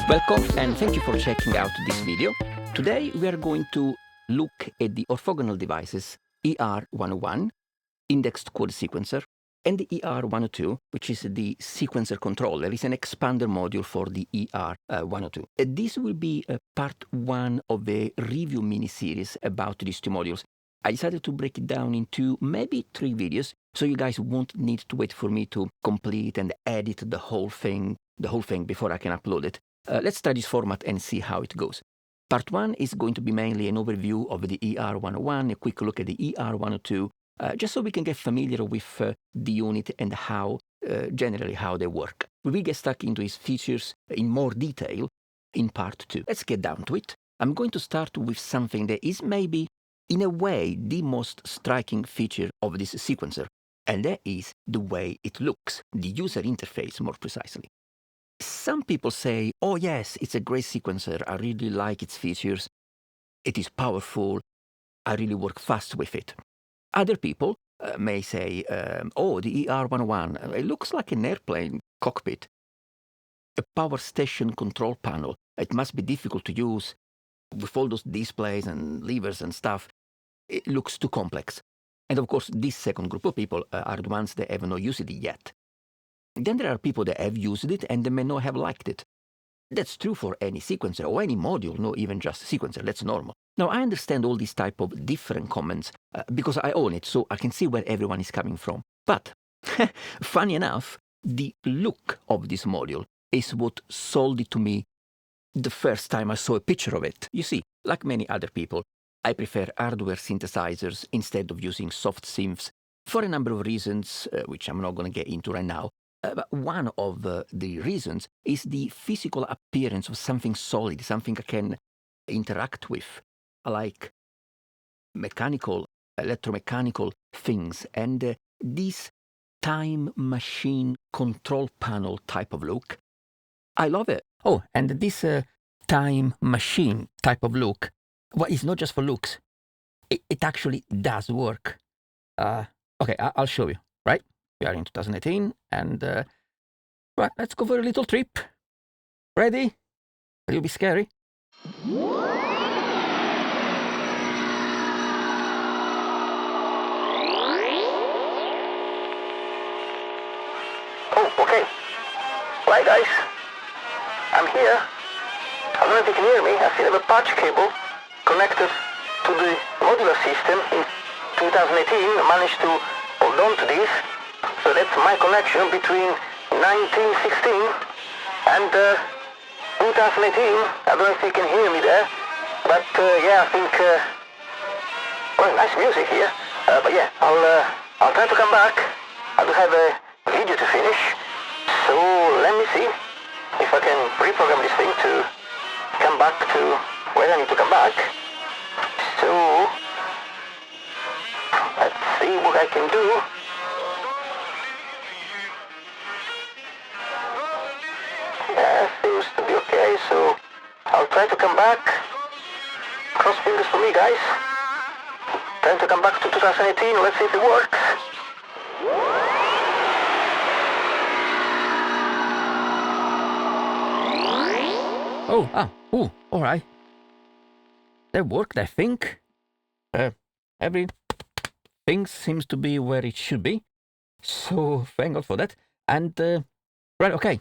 Welcome and thank you for checking out this video. Today we are going to look at the orthogonal devices ER-101, indexed code sequencer, and the ER-102, which is the sequencer controller. It's an expander module for the ER-102. This will be part one of a review mini-series about these two modules. I decided to break it down into maybe 3 videos, so you guys won't need to wait for me to complete and edit the whole thing before I can upload it. Let's try this format and see how it goes. Part 1 is going to be mainly an overview of the ER-101, a quick look at the ER-102, just so we can get familiar with the unit and generally how they work. We will get stuck into its features in more detail in Part 2. Let's get down to it. I'm going to start with something that is maybe, in a way, the most striking feature of this sequencer, and that is the way it looks, the user interface more precisely. Some people say, oh yes, it's a great sequencer, I really like its features, it is powerful, I really work fast with it. Other people may say, oh, the ER-101, it looks like an airplane cockpit, a power station control panel. It must be difficult to use with all those displays and levers and stuff. It looks too complex. And of course, this second group of people are the ones that have not used it yet. Then there are people that have used it and they may not have liked it. That's true for any sequencer or any module, not even just sequencer. That's normal. Now, I understand all these type of different comments because I own it, so I can see where everyone is coming from. But, funny enough, the look of this module is what sold it to me the first time I saw a picture of it. You see, like many other people, I prefer hardware synthesizers instead of using soft synths for a number of reasons, which I'm not going to get into right now. But one of the reasons is the physical appearance of something solid, something I can interact with, like mechanical, electromechanical things, and this time machine control panel type of look. I love it. Oh, and this time machine type of look, well, it's not just for looks. It actually does work. Okay, I'll show you, right? We are in 2018, and well, let's go for a little trip. Ready? Will you be scary? Oh, okay. Right, guys. I'm here. I don't know if you can hear me. I still have a patch cable connected to the modular system. In 2018, I managed to hold on to this. So that's my connection between 1916 and 2018. I don't know if you can hear me there, but yeah, I think well, nice music here. But yeah, I'll try to come back. I do have a video to finish, so let me see if I can reprogram this thing to come back to where I need to come back. So let's see what I can do. Seems to be okay, so I'll try to come back. Cross fingers for me, guys. Trying to come back to 2018, let's see if it works. Alright. That worked, I think. Everything seems to be where it should be. So, thank God for that. And, right, okay.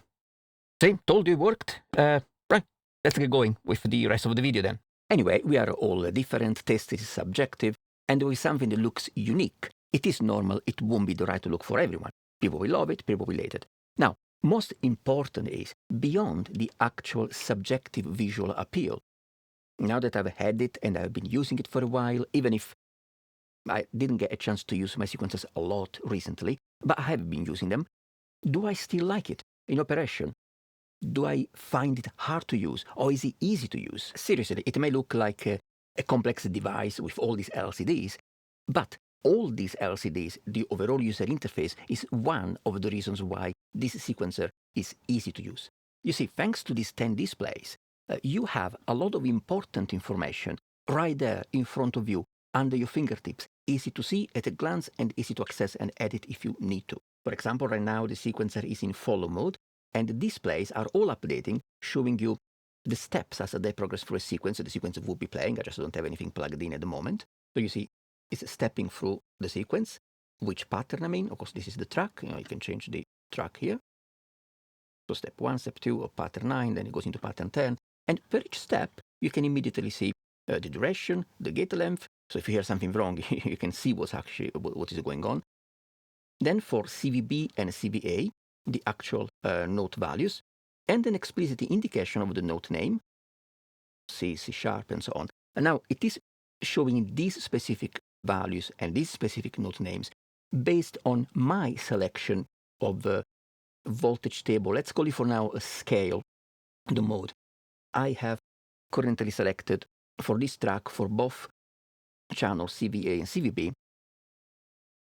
See, told you it worked. Right, let's get going with the rest of the video then. Anyway, we are all different, taste is subjective, and with something that looks unique, it is normal, it won't be the right look for everyone. People will love it, people will hate it. Now, most important is, beyond the actual subjective visual appeal, now that I've had it and I've been using it for a while, even if I didn't get a chance to use my sequencers a lot recently, but I have been using them. Do I still like it in operation? Do I find it hard to use, or is it easy to use? Seriously, it may look like a complex device with all these LCDs, but all these LCDs, the overall user interface, is one of the reasons why this sequencer is easy to use. You see, thanks to these 10 displays, you have a lot of important information right there in front of you, under your fingertips, easy to see at a glance and easy to access and edit if you need to. For example, right now the sequencer is in follow mode, and the displays are all updating, showing you the steps as they progress through a sequence. So the sequence will be playing. I just don't have anything plugged in at the moment. So you see, it's stepping through the sequence, which pattern I'm in. Of course, this is the track. You can change the track here. So step 1, step 2 of pattern 9, then it goes into pattern 10. And for each step, you can immediately see the duration, the gate length. So if you hear something wrong, you can see what is going on. Then for CVB and CVA, the actual note values, and an explicit indication of the note name, C, C sharp, and so on. And now it is showing these specific values and these specific note names based on my selection of the voltage table. Let's call it for now a scale, the mode. I have currently selected for this track for both channels CVA and CVB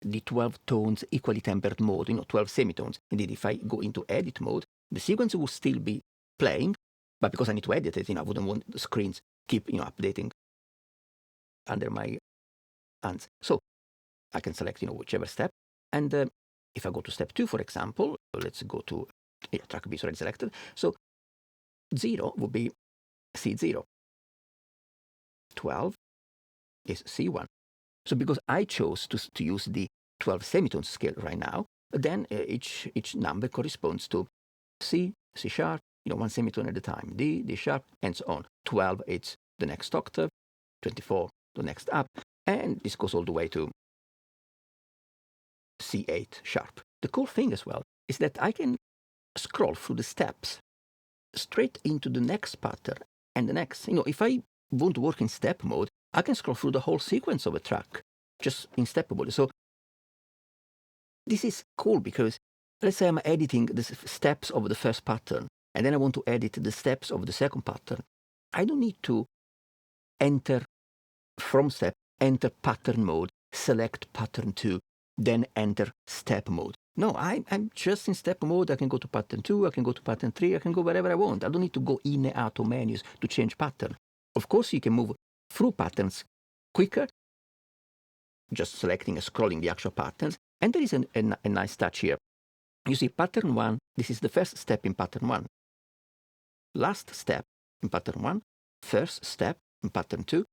the 12 tones equally tempered mode, 12 semitones. Indeed, if I go into edit mode, the sequence will still be playing, but because I need to edit it, I wouldn't want the screens keep, updating under my hands. So I can select, whichever step. And if I go to step 2, for example, let's go to track B is already selected. So 0 would be C0. 12 is C1. So because I chose to use the 12 semitones scale right now, then each number corresponds to C, C sharp, one semitone at a time, D, D sharp, and so on. 12, it's the next octave, 24, the next up, and this goes all the way to C8 sharp. The cool thing as well is that I can scroll through the steps straight into the next pattern and the next. If I want to work in step mode, I can scroll through the whole sequence of a track just in step mode. So this is cool because let's say I'm editing the steps of the first pattern and then I want to edit the steps of the second pattern. I don't need to enter from step, enter pattern mode, select pattern 2, then enter step mode. No, I'm just in step mode. I can go to pattern 2, I can go to pattern 3, I can go wherever I want. I don't need to go in and out of menus to change pattern. Of course, you can move through patterns quicker, just selecting and scrolling the actual patterns. And there is a nice touch here. You see pattern 1, this is the first step in pattern 1. Last step in pattern 1, first step in pattern 2,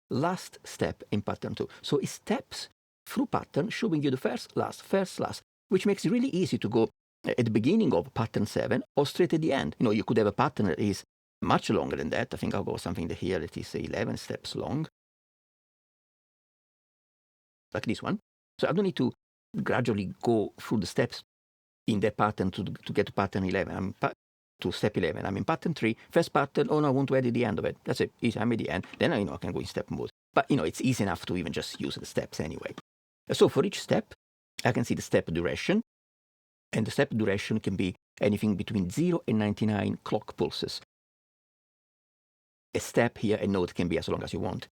last step in pattern 2. So it steps through pattern, showing you the first, last, which makes it really easy to go at the beginning of pattern 7 or straight at the end. You could have a pattern that is much longer than that. I think I'll go something here that is 11 steps long, like this one. So I don't need to gradually go through the steps in that pattern to get to pattern 11. To step 11. I'm in pattern 3, first pattern. Oh no, I want to edit the end of it. That's it. I'm at the end. Then I can go in step mode. But it's easy enough to even just use the steps anyway. So for each step, I can see the step duration, and the step duration can be anything between 0 and 99 clock pulses. A step here, a note can be as long as you want.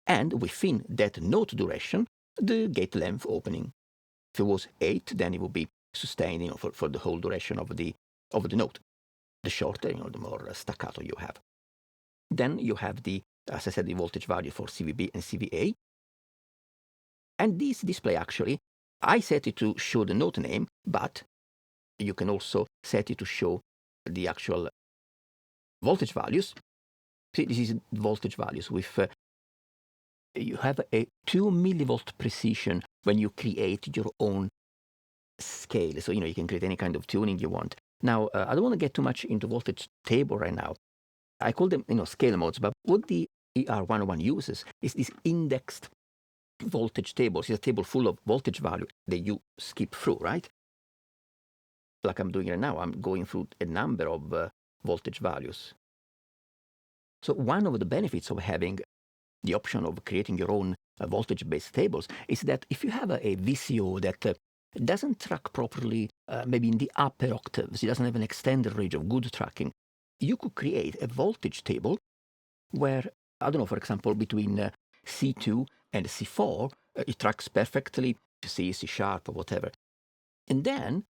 And within that note duration, the gate length opening. If it was 8, then it would be sustained, for the whole duration of the note. The shorter, the more staccato you have. Then you have as I said, the voltage value for CVB and CVA. And this display actually, I set it to show the note name, but you can also set it to show the actual voltage values. See, this is voltage values with, you have a 2 millivolt precision when you create your own scale. So, you can create any kind of tuning you want. Now, I don't want to get too much into voltage table right now. I call them, scale modes, but what the ER-101 uses is this indexed voltage table. It's a table full of voltage value that you skip through, right? Like I'm doing right now, I'm going through a number of voltage values. So one of the benefits of having the option of creating your own voltage-based tables is that if you have a VCO that doesn't track properly, maybe in the upper octaves, it doesn't have an extended range of good tracking, you could create a voltage table where, I don't know, for example, between C2 and C4, it tracks perfectly, C, C sharp, or whatever. And then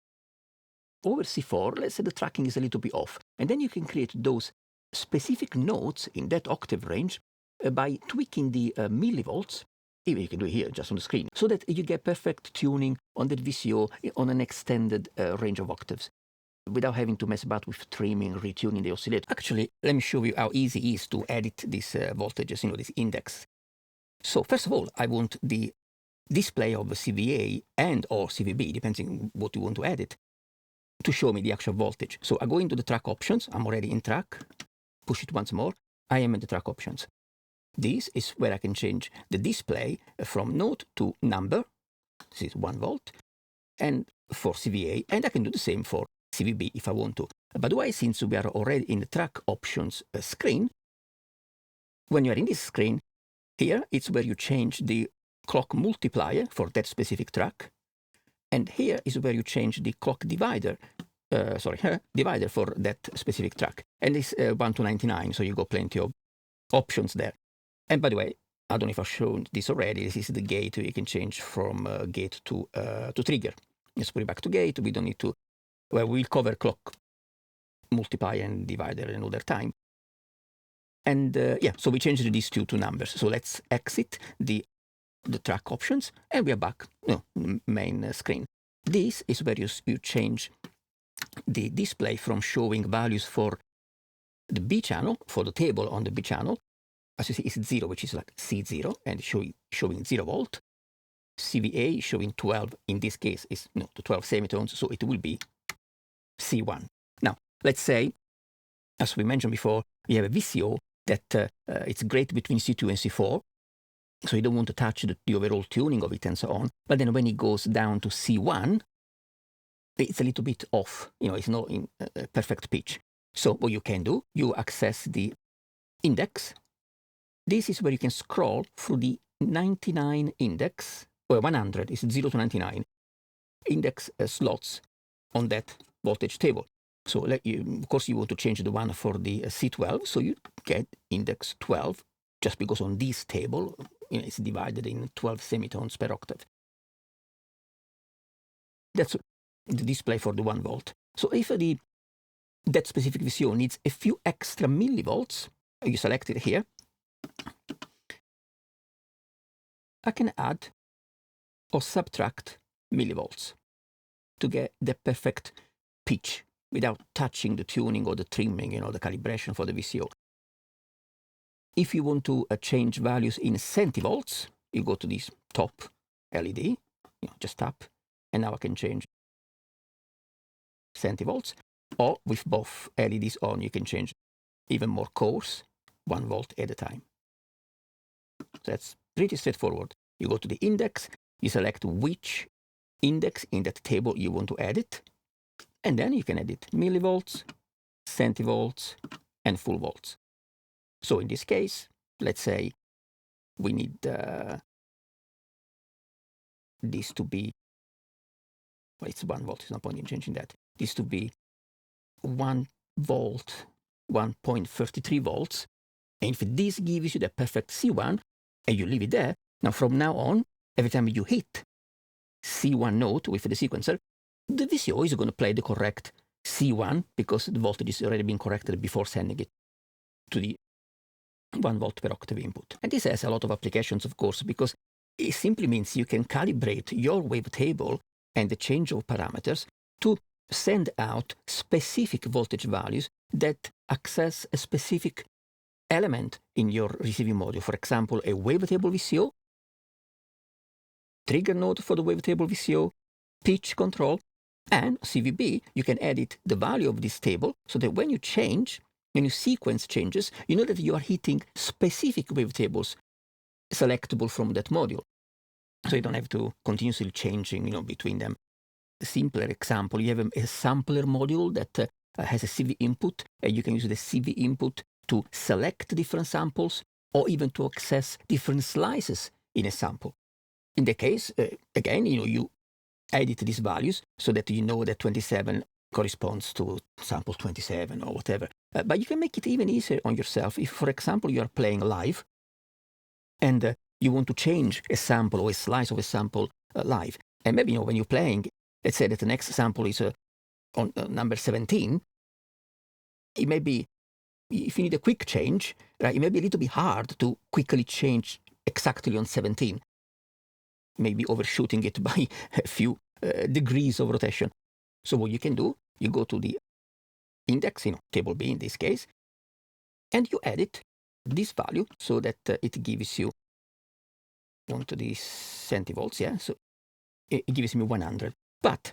over C4, let's say the tracking is a little bit off. And then you can create those specific nodes in that octave range by tweaking the millivolts. Even you can do it here, just on the screen, so that you get perfect tuning on that VCO on an extended range of octaves, without having to mess about with trimming, retuning the oscillator. Actually, let me show you how easy it is to edit these voltages, this index. So first of all, I want the display of CVA and or CVB, depending on what you want to edit, to show me the actual voltage. So I go into the track options. I'm already in track. Push it once more. I am in the track options. This is where I can change the display from node to number. This is 1 volt. And for CVA, and I can do the same for CVB if I want to. By the way, since we are already in the track options screen, when you are in this screen, here it's where you change the clock multiplier for that specific track. And here is where you change the clock divider, divider for that specific track. And it's 1 to 99, so you got plenty of options there. And by the way, I don't know if I've shown this already. This is the gate. You can change from gate to trigger. Let's put it back to gate. We don't need to. Well, we'll cover clock multiplier and divider another time. And yeah, so we changed these two to numbers. So let's exit the track options, and we are back. Main screen. This is where you change the display from showing values for the B channel, for the table on the B channel. As you see, it's 0, which is like C0, and showing 0 volt. CVA showing 12, in this case, is the 12 semitones, so it will be C1. Now, let's say, as we mentioned before, we have a VCO that it's great between C2 and C4, so you don't want to touch the overall tuning of it and so on. But then when it goes down to C1, it's a little bit off, it's not in perfect pitch. So what you can do, you access the index. This is where you can scroll through the 99 index, or 100 is 0 to 99 index slots on that voltage table. So of course, you want to change the one for the C12, so you get index 12, just because on this table, it's divided in 12 semitones per octave. That's the display for the 1 volt. So if that specific VCO needs a few extra millivolts, you select it here, I can add or subtract millivolts to get the perfect pitch without touching the tuning or the trimming, the calibration for the VCO. If you want to change values in centivolts, you go to this top LED, just tap, and now I can change centivolts. Or with both LEDs on, you can change even more coarse, 1 volt at a time. So that's pretty straightforward. You go to the index, you select which index in that table you want to edit, and then you can edit millivolts, centivolts, and full volts. So in this case, let's say we need this to be, well, it's 1 volt, there's no point in changing that. This to be 1 volt, 1.33 volts. And if this gives you the perfect C1, and you leave it there, now from now on, every time you hit C1 note with the sequencer, the VCO is going to play the correct C1 because the voltage is already been corrected before sending it to the 1 volt per octave input. And this has a lot of applications, of course, because it simply means you can calibrate your wavetable and the change of parameters to send out specific voltage values that access a specific element in your receiving module. For example, a wavetable VCO, trigger node for the wavetable VCO, pitch control, and CVB. You can edit the value of this table so that when you change, when you sequence changes, you know that you are hitting specific wavetables selectable from that module. So you don't have to continuously changing, between them. A simpler example, you have a sampler module that has a CV input, and you can use the CV input to select different samples or even to access different slices in a sample. In the case, again, you edit these values so that you know that 27 corresponds to sample 27 or whatever. But you can make it even easier on yourself. If, for example, you are playing live and you want to change a sample or a slice of a sample live, and maybe when you're playing, let's say that the next sample is on number 17, it may be, if you need a quick change, right, it may be a little bit hard to quickly change exactly on 17, maybe overshooting it by a few degrees of rotation. So what you can do, you go to the index, table B in this case, and you edit this value so that it gives you, onto these centivolts, yeah, so it gives me 100. But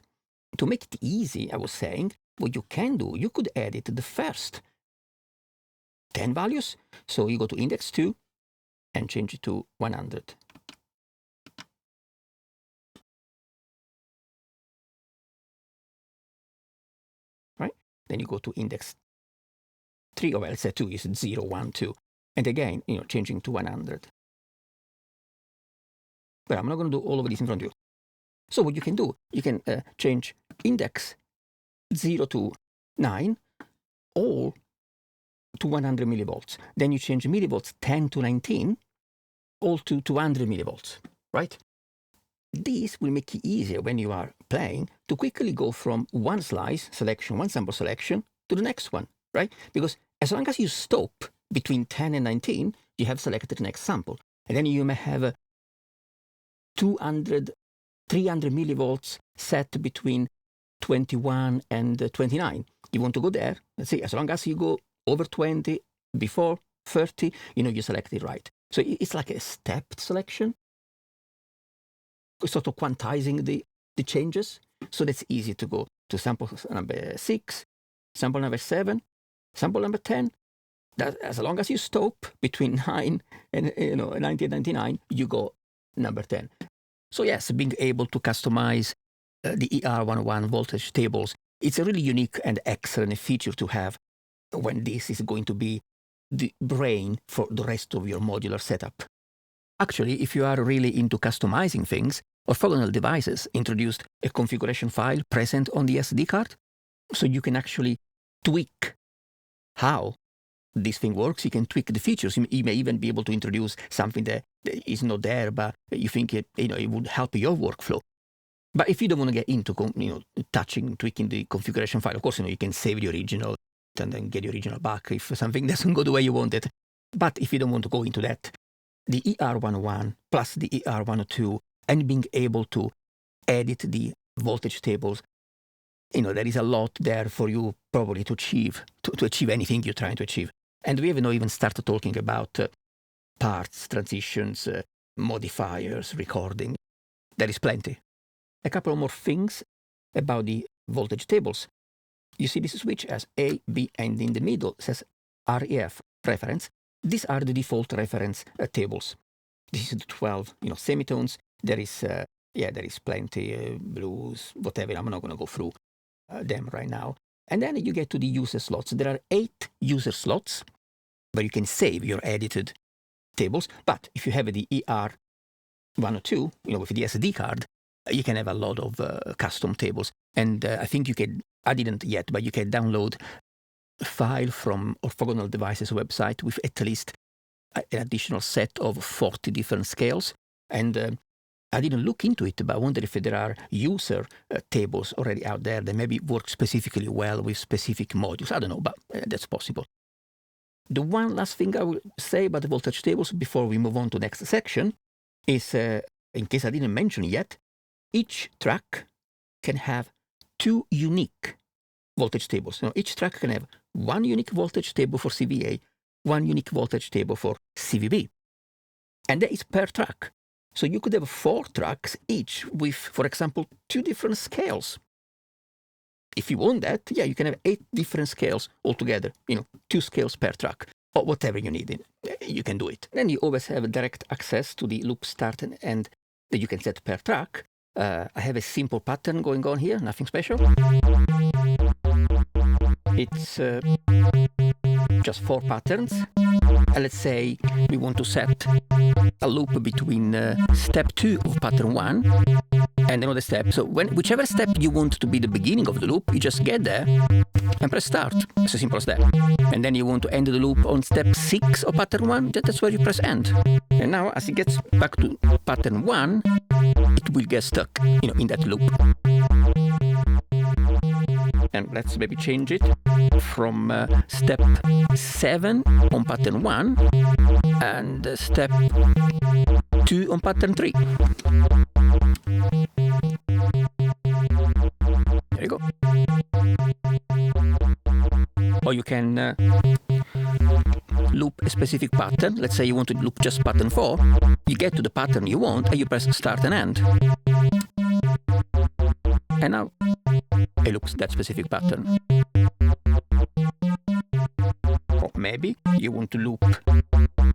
to make it easy, I was saying, what you can do, you could edit the first 10 values. So you go to index 2 and change it to 100. Right? Then you go to index 3, or well, let's say 2 is 0, 1, 2. And again, changing to 100. But I'm not going to do all of this in front of you. So what you can do, you can change index 0 to 9, all to 100 millivolts. Then you change millivolts 10 to 19, all to 200 millivolts, right? This will make it easier when you are playing to quickly go from one slice selection, one sample selection, to the next one, right? Because as long as you stop between 10 and 19, you have selected the next sample. And then you may have 200, 300 millivolts set between 21 and 29. You want to go there? Let's see, as long as you go over 20, before 30, you select it right. So it's like a stepped selection, sort of quantizing the changes. So that's easy to go to sample number 6, sample number 7, sample number 10. That, as long as you stop between 9 and 90 and 99, you go number 10. So yes, being able to customize the ER-101 voltage tables, it's a really unique and excellent feature to have when this is going to be the brain for the rest of your modular setup. Actually, if you are really into customizing things, Orthogonal Devices introduced a configuration file present on the SD card, so you can actually tweak how this thing works. You can tweak the features. You may even be able to introduce something that is not there, but you think it would help your workflow. But if you don't want to get into tweaking the configuration file, of course, you can save the original and then get the original back if something doesn't go the way you want it. But if you don't want to go into that, the ER-101 plus the ER-102 and being able to edit the voltage tables, there is a lot there for you probably to achieve, to achieve anything you're trying to achieve. And we have not even started talking about parts, transitions, modifiers, recording. There is plenty. A couple more things about the voltage tables. You see this switch has A, B, and in the middle says REF, reference. These are the default reference tables. This is the 12, semitones. There is plenty, blues, whatever. I'm not going to go through them right now. And then you get to the user slots. There are 8 user slots where you can save your edited tables. But if you have the ER-102, with the SD card, you can have a lot of custom tables. And I think I didn't yet, but you can download a file from Orthogonal Devices website with at least an additional set of 40 different scales. And I didn't look into it, but I wonder if there are user tables already out there that maybe work specifically well with specific modules. I don't know, but that's possible. The one last thing I will say about the voltage tables before we move on to the next section is, in case I didn't mention yet, each track can have 2 unique voltage tables. Each track can have 1 unique voltage table for CVA, 1 unique voltage table for CVB. And that is per track. So you could have 4 tracks, each with, for example, 2 different scales. If you want that, you can have 8 different scales altogether, 2 scales per track, or whatever you need. You can do it. Then you always have direct access to the loop start and end that you can set per track. I have a simple pattern going on here, nothing special. It's just 4 patterns. let's say we want to set a loop between step 2 of pattern 1 and another step. So whichever step you want to be the beginning of the loop, you just get there and press start. It's as simple as that. And then you want to end the loop on step 6 of pattern 1, that's where you press end. And now as it gets back to pattern 1, it will get stuck, in that loop. And let's maybe change it from step 7 on pattern 1 and step 2 on pattern 3. There you go. Or you can loop a specific pattern. Let's say you want to loop just pattern 4. You get to the pattern you want and you press start and end. And now it loops that specific pattern. Or maybe you want to loop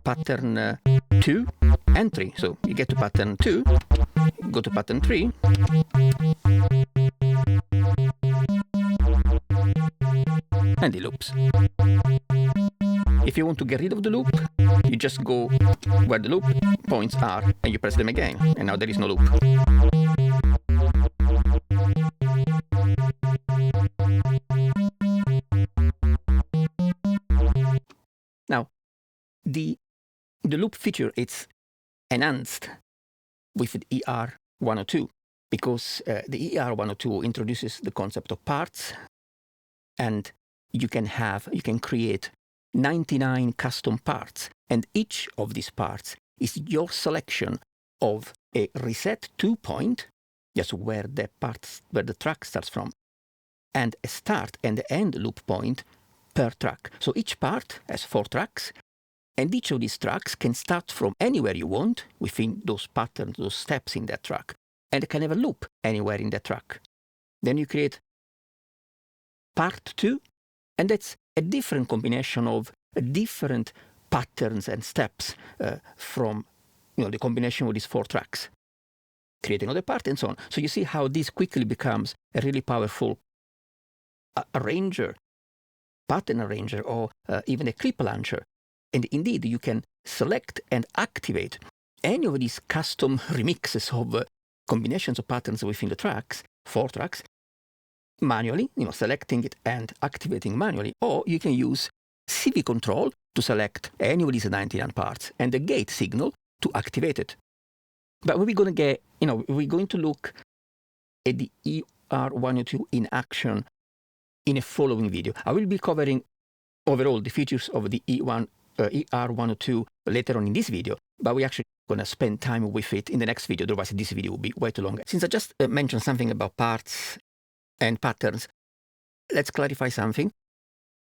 pattern 2 and 3. So you get to pattern 2, go to pattern 3, and it loops. If you want to get rid of the loop, you just go where the loop points are and you press them again, and now there is no loop. Now, the loop feature is enhanced with the ER-102 because the ER-102 introduces the concept of parts, and you can create 99 custom parts, and each of these parts is your selection of a reset 2 point, just where the track starts from, and a start and end loop point per track. So each part has 4 tracks, and each of these tracks can start from anywhere you want within those patterns, those steps in that track, and it can have a loop anywhere in that track. Then you create part 2, and that's a different combination of different patterns and steps from the combination of these 4 tracks. Create another part and so on. So you see how this quickly becomes a really powerful arranger, pattern arranger, or even a clip launcher. And indeed, you can select and activate any of these custom remixes of combinations of patterns within the tracks, 4 tracks, manually, selecting it and activating manually, or you can use CV control to select any of these 99 parts and the gate signal to activate it. But we're going to get, we're going to look at the ER-102 in action in a following video. I will be covering overall the features of the ER-102 later on in this video, but we're actually going to spend time with it in the next video, otherwise this video will be way too long. Since I just mentioned something about parts and patterns, let's clarify something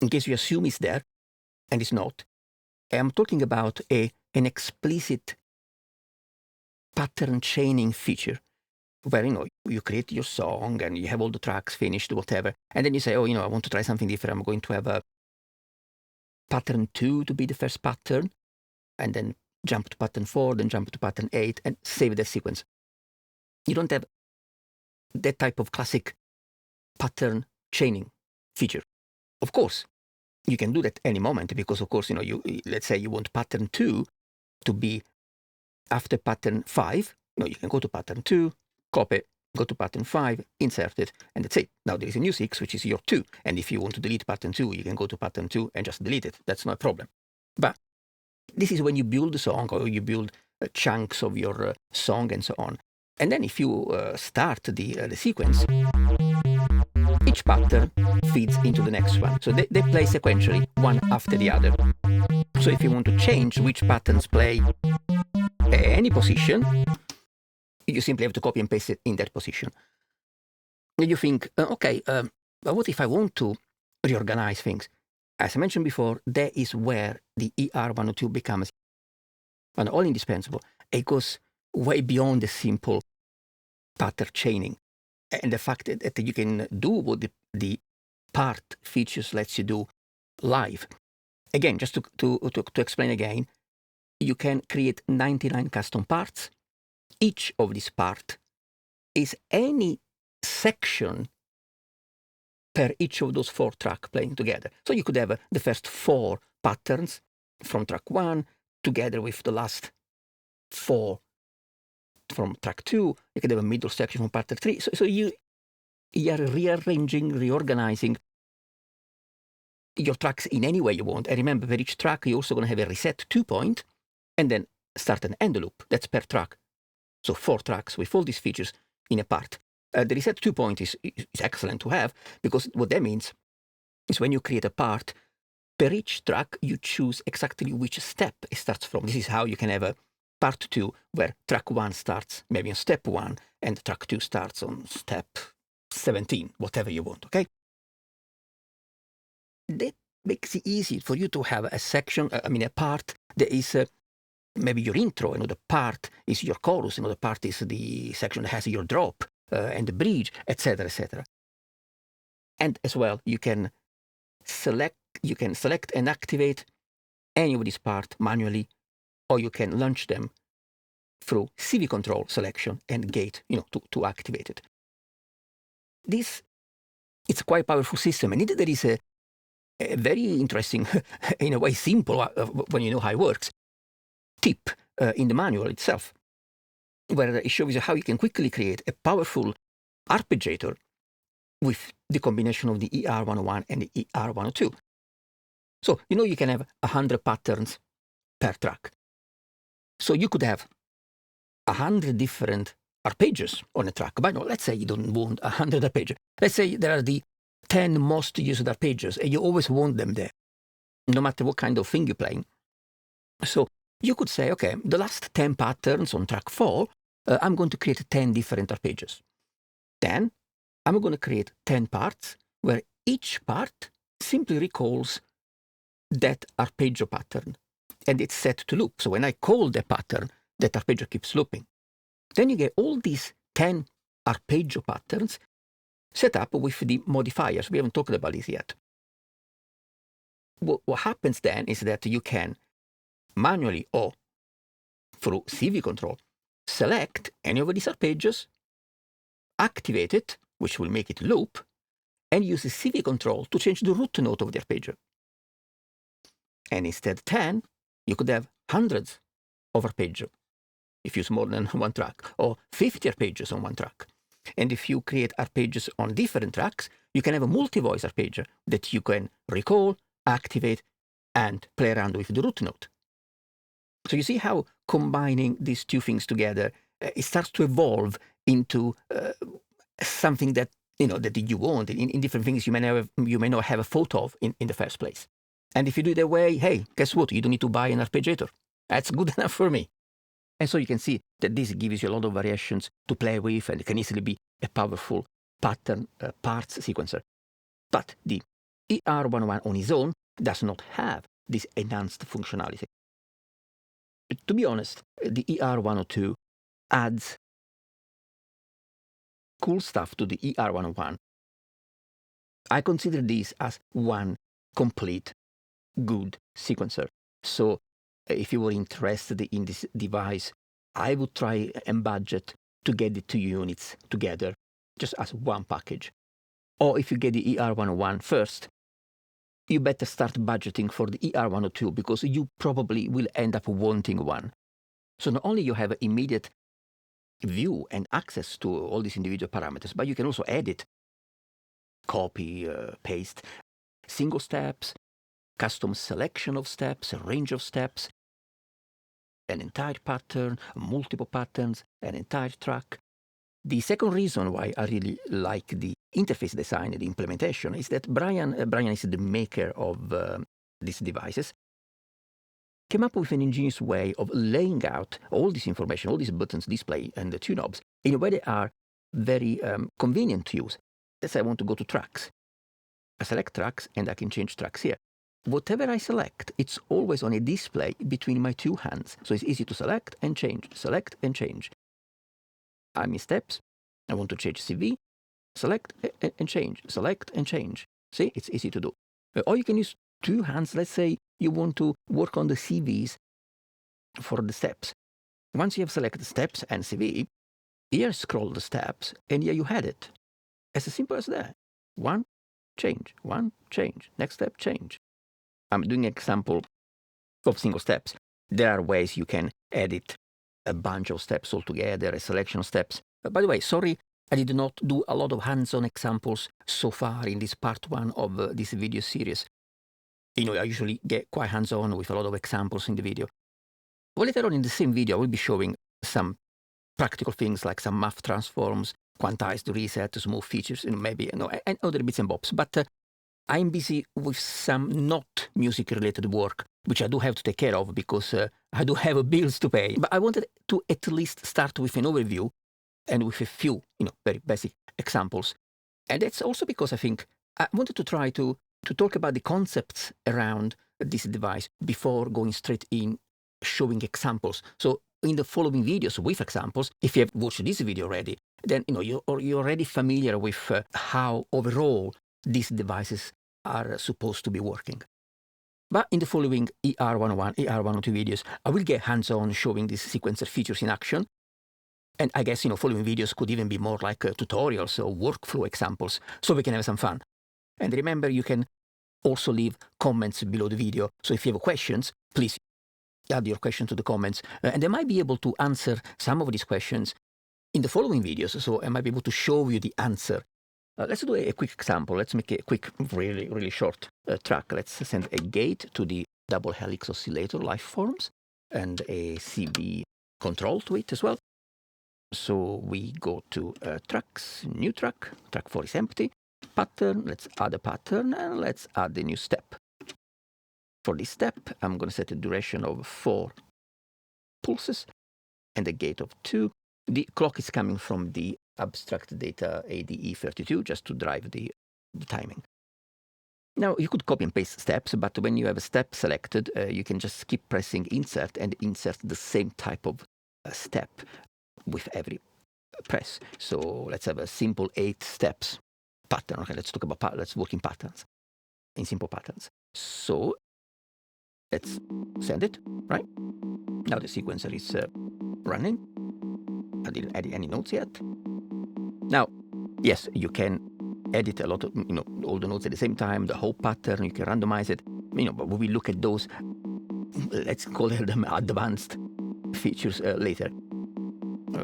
in case you assume it's there and it's not. I'm talking about an explicit pattern chaining feature where you create your song and you have all the tracks finished, whatever, and then you say, I want to try something different. I'm going to have a pattern 2 to be the first pattern, and then jump to pattern 4, then jump to pattern 8, and save the sequence. You don't have that type of classic pattern chaining feature. Of course, you can do that any moment because, of course, let's say you want pattern 2 to be after pattern 5. You can go to pattern 2, copy, go to pattern 5, insert it, and that's it. Now there is a new 6, which is your 2. And if you want to delete pattern 2, you can go to pattern 2 and just delete it. That's not a problem. But this is when you build the song or you build chunks of your song and so on. And then if you start the sequence, each pattern feeds into the next one. So they play sequentially, one after the other. So if you want to change which patterns play any position, you simply have to copy and paste it in that position. And you think, okay, but what if I want to reorganize things? As I mentioned before, that is where the ER-102 becomes not only indispensable, it goes way beyond the simple pattern chaining. And the fact that you can do what the part features lets you do live. Again, just to explain again, you can create 99 custom parts. Each of these parts is any section per each of those 4 tracks playing together. So you could have the first 4 patterns from track 1 together with the last 4 from track 2. You can have a middle section from part 3. So you are rearranging, reorganizing your tracks in any way you want. And remember, for each track, you're also going to have a reset 2 point and then start an end loop. That's per track. So 4 tracks with all these features in a part. The reset 2 point is excellent to have, because what that means is when you create a part, per each track, you choose exactly which step it starts from. This is how you can have a part 2 where track 1 starts maybe on step 1 and track 2 starts on step 17, whatever you want, okay? That makes it easy for you to have a section, a part that is maybe your intro, another part is your chorus, another part is the section that has your drop and the bridge, etc., etc. And as well, you can select and activate any of these parts manually, or you can launch them through CV control selection and gate, to activate it. This, it's a quite powerful system, and there is a very interesting, in a way simple, when you know how it works, tip in the manual itself, where it shows you how you can quickly create a powerful arpeggiator with the combination of the ER-101 and the ER-102. So, you can have 100 patterns per track. So you could have 100 different arpeggios on a track. But no, let's say you don't want 100 arpeggios. Let's say there are the 10 most used arpeggios, and you always want them there, no matter what kind of thing you're playing. So you could say, okay, the last 10 patterns on track 4, I'm going to create 10 different arpeggios. Then I'm going to create 10 parts where each part simply recalls that arpeggio pattern, and it's set to loop. So when I call the pattern, that arpeggio keeps looping. Then you get all these 10 arpeggio patterns set up with the modifiers. We haven't talked about this yet. What happens then is that you can manually or through CV control select any of these arpeggios, activate it, which will make it loop, and use the CV control to change the root note of the arpeggio. And instead of 10, you could have hundreds of arpeggio if you use more than one track, or 50 arpeggios on one track. And if you create arpeggios on different tracks, you can have a multi-voice arpeggio that you can recall, activate, and play around with the root note. So you see how combining these two things together, it starts to evolve into something that that you want in different things you may not have a thought of in the first place. And if you do it that way, hey, guess what? You don't need to buy an arpeggiator. That's good enough for me. And so you can see that this gives you a lot of variations to play with, and it can easily be a powerful pattern parts sequencer. But the ER-101 on its own does not have this enhanced functionality. To be honest, the ER-102 adds cool stuff to the ER-101. I consider this as one complete good sequencer. So if you were interested in this device, I would try and budget to get the 2 units together just as one package. Or if you get the ER-101 first, you better start budgeting for the ER-102, because you probably will end up wanting one. So not only you have immediate view and access to all these individual parameters, but you can also edit, copy, paste, single steps, custom selection of steps, a range of steps, an entire pattern, multiple patterns, an entire track. The second reason why I really like the interface design and the implementation is that Brian is the maker of these devices, came up with an ingenious way of laying out all this information, all these buttons, display, and the two knobs in a way that are very convenient to use. Let's say I want to go to tracks. I select tracks and I can change tracks here. Whatever I select, it's always on a display between my two hands. So it's easy to select and change, select and change. I'm in steps. I want to change CV. Select and change, select and change. See, it's easy to do. Or you can use two hands. Let's say you want to work on the CVs for the steps. Once you have selected steps and CV, here scroll the steps, and here you had it. As simple as that. One, change. One, change. Next step, change. I'm doing an example of single steps. There are ways you can edit a bunch of steps altogether, a selection of steps. By the way, sorry, I did not do a lot of hands-on examples so far in this part one of this video series. I usually get quite hands-on with a lot of examples in the video. Well, later on in the same video, I will be showing some practical things like some math transforms, quantized reset, smooth features, maybe and other bits and bobs. But I'm busy with some not music-related work, which I do have to take care of because I do have bills to pay. But I wanted to at least start with an overview and with a few, very basic examples. And that's also because I think I wanted to try to talk about the concepts around this device before going straight in showing examples. So in the following videos with examples, if you have watched this video already, then you're already familiar with how overall these devices are supposed to be working. But in the following ER-101, ER-102 videos, I will get hands-on showing these sequencer features in action. And I guess, following videos could even be more like tutorials or workflow examples, so we can have some fun. And remember, you can also leave comments below the video. So if you have questions, please add your question to the comments. And I might be able to answer some of these questions in the following videos. So I might be able to show you the answer. Let's do a quick example. Let's make a quick, really, really short track. Let's send a gate to the double helix oscillator liveforms and a CV control to it as well. So we go to tracks, new track, track 4 is empty, pattern, let's add a pattern, and let's add a new step. For this step, I'm going to set a duration of 4 pulses and a gate of 2. The clock is coming from the abstract data ADE32 just to drive the timing. Now, you could copy and paste steps, but when you have a step selected, you can just keep pressing insert and insert the same type of step with every press. So let's have a simple 8 steps pattern. Okay, let's talk about let's work in patterns, in simple patterns. So let's send it, right? Now the sequencer is running. I didn't add any notes yet. Now, yes, you can edit a lot of, all the notes at the same time, the whole pattern, you can randomize it, but we will look at those, let's call them advanced features later.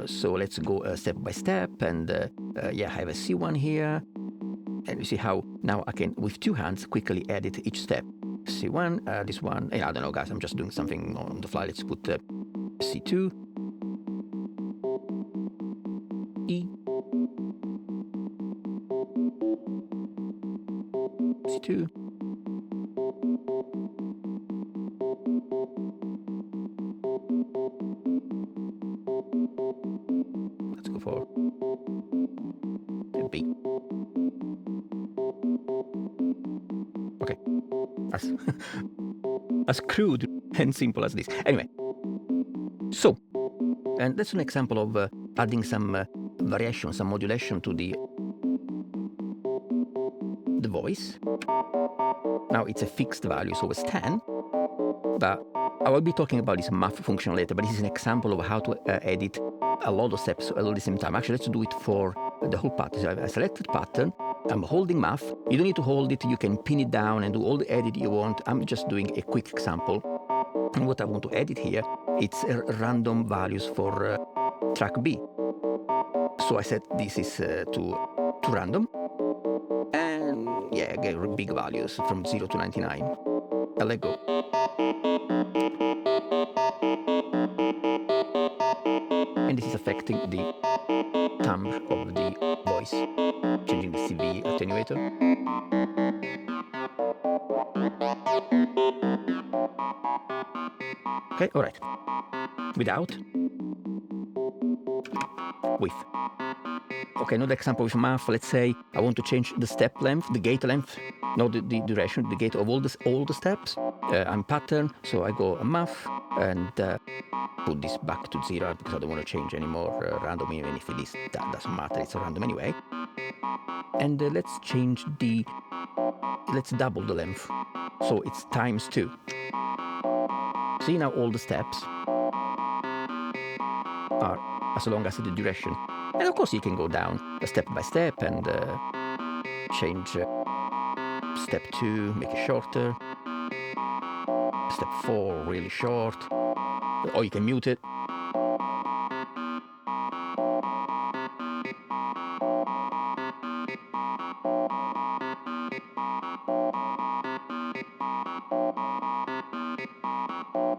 So let's go step by step, and I have a C1 here, and you see how now I can, with 2 hands, quickly edit each step. C1, this one, I don't know, guys, I'm just doing something on the fly. Let's put C2, E, C2, let's go for B. Okay, as crude and simple as this. Anyway, so, and that's an example of adding some variation, some modulation to the voice. Now it's a fixed value, so it's 10, but I will be talking about this math function later, but this is an example of how to edit a lot of steps all at the same time. Actually, let's do it for the whole pattern. So I have a selected pattern, I'm holding math. You don't need to hold it, you can pin it down and do all the edit you want. I'm just doing a quick example. And what I want to edit here, it's random values for track B. So I set this is to random. And I get big values from 0 to 99. I let go. And this is affecting the timbre of the voice, changing the CV attenuator. Okay, all right. Without, with. Okay, another example with math. Let's say I want to change the step length, the gate length, not the duration, the gate of all the steps. I'm pattern, so I go math and put this back to 0 because I don't want to change any more random, even if it is, that doesn't matter, it's random anyway. And let's change let's double the length, so it's times 2. See, now all the steps are as long as the duration. And of course you can go down step by step and change step 2, make it shorter. Step 4, really short. Or you can mute it.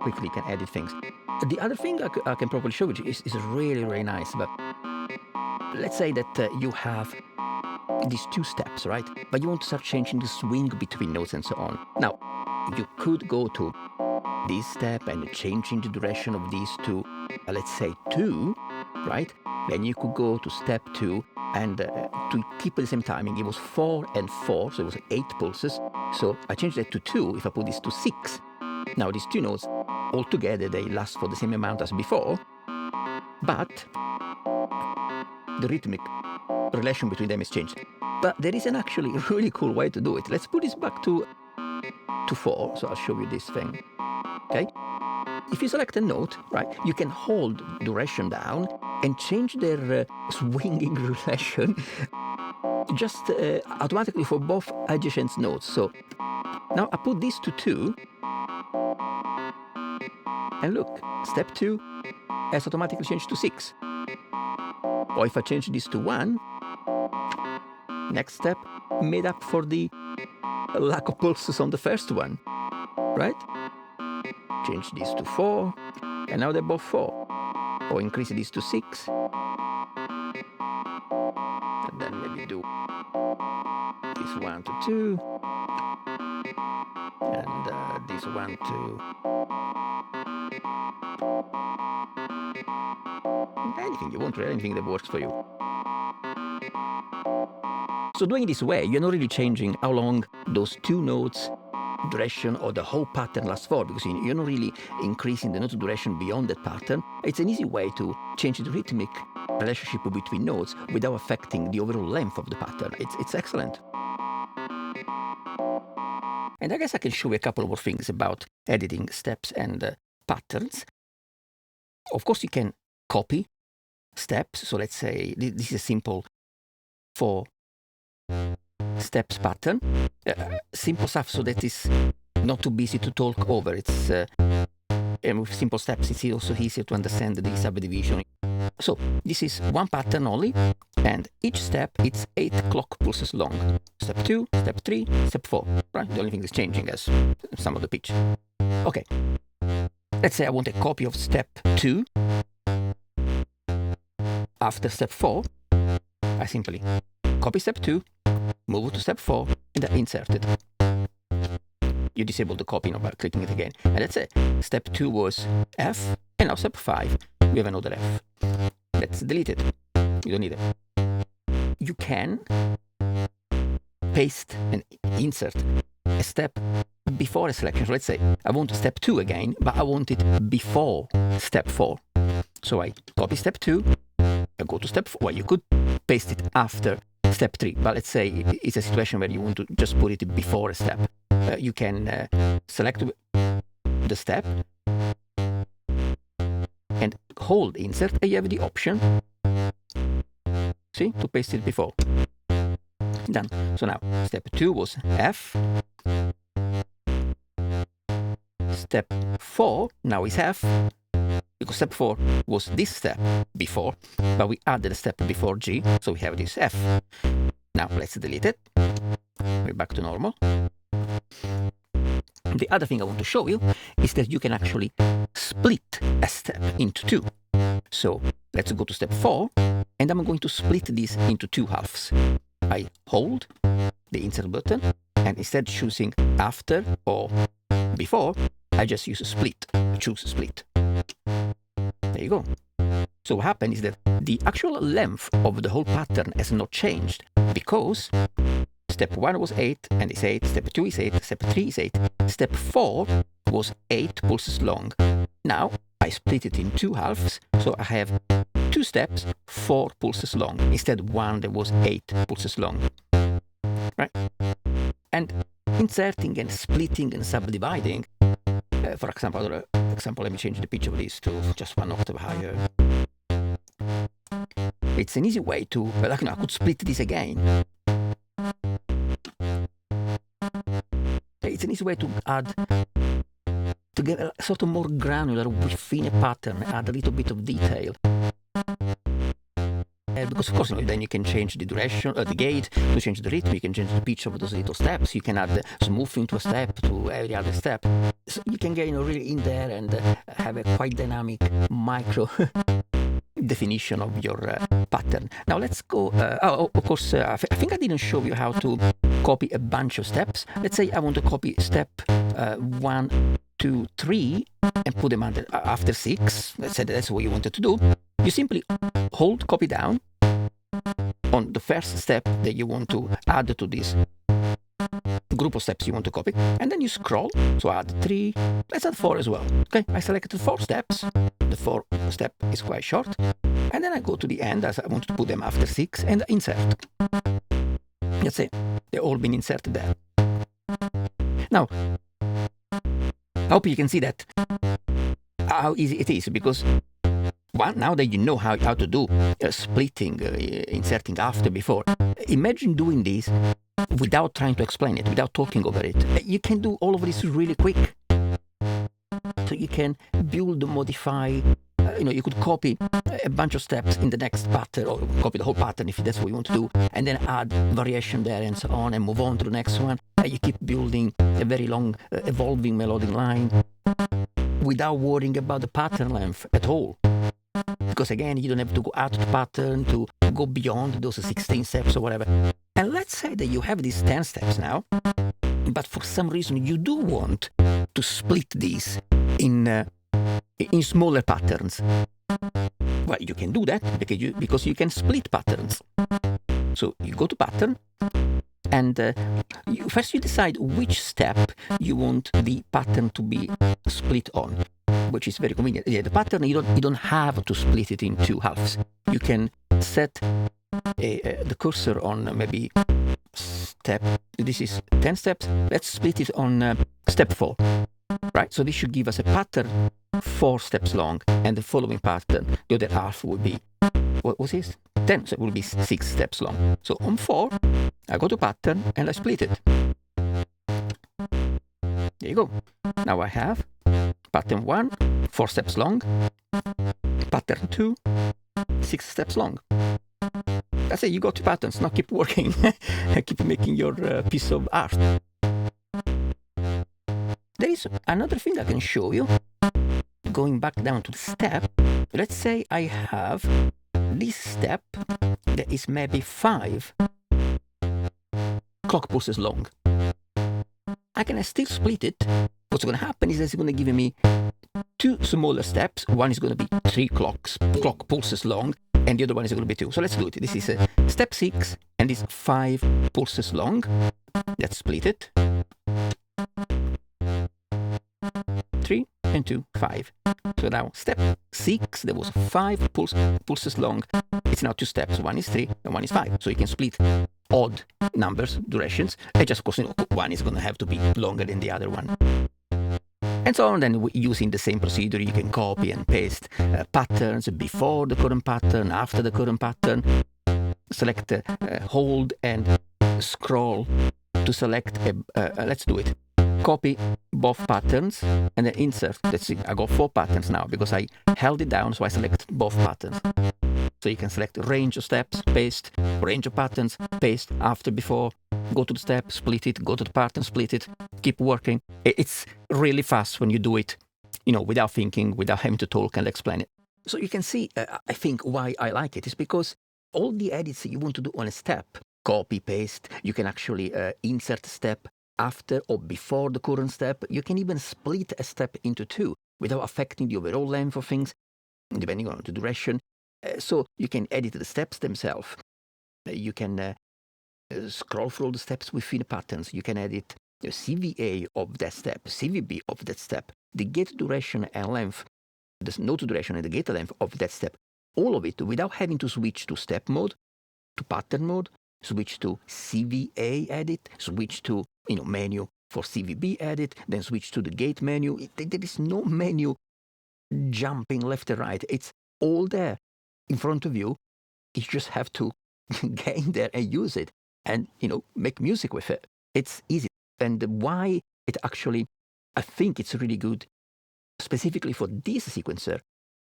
Quickly you can edit things. The other thing I can probably show you is really, really nice. But let's say that you have these two steps, right? But you want to start changing the swing between notes and so on. Now, you could go to this step and changing the direction of these two, let's say 2, right? Then you could go to step 2 and to keep the same timing, it was 4 and 4, so it was 8 pulses. So I changed that to 2. If I put this to 6, now these two notes altogether they last for the same amount as before, but the rhythmic relation between them is changed. But there is an actually really cool way to do it. Let's put this back to 4. So I'll show you this thing. Okay. If you select a note, right, you can hold duration down and change their swinging relation just automatically for both adjacent notes. So now I put this to 2, and look, step 2 has automatically changed to 6. Or if I change this to 1, next step made up for the lack of pulses on the first one, right? Change this to 4, and now they're both 4. Or increase this to 6, and then maybe do this 1 to 2, and this 1 to anything you want, really, anything that works for you. So doing this way, you're not really changing how long those two notes duration or the whole pattern lasts for, because you're not really increasing the note duration beyond that pattern. It's an easy way to change the rhythmic relationship between notes without affecting the overall length of the pattern. It's excellent. And I guess I can show you a couple more things about editing steps and patterns. Of course, you can copy steps. So let's say this is a simple 4 steps pattern. Simple stuff so that it's not too busy to talk over. It's and with simple steps, it's also easier to understand the subdivision. So this is one pattern only, and each step it's 8 clock pulses long. Step 2, step 3, step 4. Right? The only thing that's changing is some of the pitch. Okay. Let's say I want a copy of step 2 after step 4. I simply copy step 2, move to step 4, and then insert it. You disable the copy by clicking it again. And that's it. Step 2 was F, and now step 5, we have another F. Let's delete it. You don't need it. You can paste and insert a step before a selection. So let's say I want step 2 again, but I want it before step 4. So I copy step 2, I go to step 4. Well, you could paste it after step 3, but let's say it's a situation where you want to just put it before a step. You can select the step and hold insert, and you have the option, see, to paste it before. Done. So now step 2 was F. Step 4 now is F, because step 4 was this step before, but we added a step before G, so we have this F. Now let's delete it. We're back to normal. The other thing I want to show you is that you can actually split a step into 2. So let's go to step 4, and I'm going to split this into 2 halves. I hold the insert button, and instead of choosing after or before, I just use a split, choose split. There you go. So what happened is that the actual length of the whole pattern has not changed, because step 1 was 8 and it's 8, step 2 is 8, step 3 is 8, step 4 was 8 pulses long. Now I split it in 2 halves, so I have 2 steps, 4 pulses long, instead one that was 8 pulses long. Right? And inserting and splitting and subdividing, for example, let me change the pitch of this to just 1 octave higher. It's an easy way to, like, I could split this again. It's an easy way to add to get a sort of more granular within a pattern, add a little bit of detail. Because of course, then you can change the duration, the gate, to change the rhythm, you can change the pitch of those little steps, you can add smoothing to a step, to every other step. So you can get really in there and have a quite dynamic micro definition of your pattern. Now let's go, of course, I think I didn't show you how to copy a bunch of steps. Let's say I want to copy step 1, 2, 3 and put them after 6. Let's say that's what you wanted to do. You simply hold copy down on the first step that you want to add to this group of steps you want to copy, and then you scroll. So add 3, let's add 4 as well. Okay, I selected 4 steps. The 4th step is quite short, and then I go to the end as I want to put them after 6 and insert. That's it. They've all been inserted there. Now, I hope you can see that how easy it is, because now that you know how to do splitting, inserting after, before, imagine doing this without trying to explain it, without talking over it. You can do all of this really quick. So you can build, modify, you could copy a bunch of steps in the next pattern, or copy the whole pattern if that's what you want to do, and then add variation there and so on, and move on to the next one. You keep building a very long, evolving melodic line without worrying about the pattern length at all. Because again, you don't have to go out of the pattern to go beyond those 16 steps or whatever. And let's say that you have these 10 steps now, but for some reason you do want to split these in smaller patterns. Well, you can do that because you can split patterns. So you go to pattern, and first you decide which step you want the pattern to be split on, which is very convenient. Yeah, the pattern, you don't have to split it in 2 halves. You can set the cursor on maybe step. This is 10 steps. Let's split it on step 4. Right? So this should give us a pattern 4 steps long, and the following pattern, the other half would be, what was this? 10, so it will be 6 steps long. So on 4, I go to pattern and I split it. There you go. Now I have pattern 1, 4 steps long, pattern 2, 6 steps long. That's it, you got 2 patterns. Now keep working, keep making your piece of art. There is another thing I can show you. Going back down to the step, let's say I have this step that is maybe 5 clock pulses long. I can still split it. What's going to happen is it's going to give me 2 smaller steps. One is going to be 3 clock pulses long, and the other one is going to be 2. So let's do it. This is step 6, and it's 5 pulses long. Let's split it. 3 and 2, 5. So now step 6, there was 5 pulses long. It's now 2 steps. One is 3 and one is 5. So you can split odd numbers, durations, and just of course, one is going to have to be longer than the other one. And so on. Then using the same procedure, you can copy and paste patterns before the current pattern, after the current pattern. Select, hold and scroll to select let's do it. Copy both patterns and then insert. Let's see, I got 4 patterns now because I held it down, so I select both patterns. So you can select range of steps, paste, range of patterns, paste, after, before, go to the step, split it, go to the pattern, split it, keep working. It's really fast when you do it, without thinking, without having to talk and explain it. So you can see, I think why I like it is because all the edits you want to do on a step, copy, paste, you can actually insert a step after or before the current step. You can even split a step into 2 without affecting the overall length of things, depending on the duration. So you can edit the steps themselves. You can scroll through all the steps within the patterns. You can edit the CVA of that step, CVB of that step, the gate duration and length, the note duration and the gate length of that step. All of it without having to switch to step mode, to pattern mode, switch to CVA edit, switch to menu for CVB edit, then switch to the gate menu. There is no menu jumping left and right. It's all there in front of you. You just have to get in there and use it and, make music with it. It's easy. And why it actually, I think it's really good, specifically for this sequencer,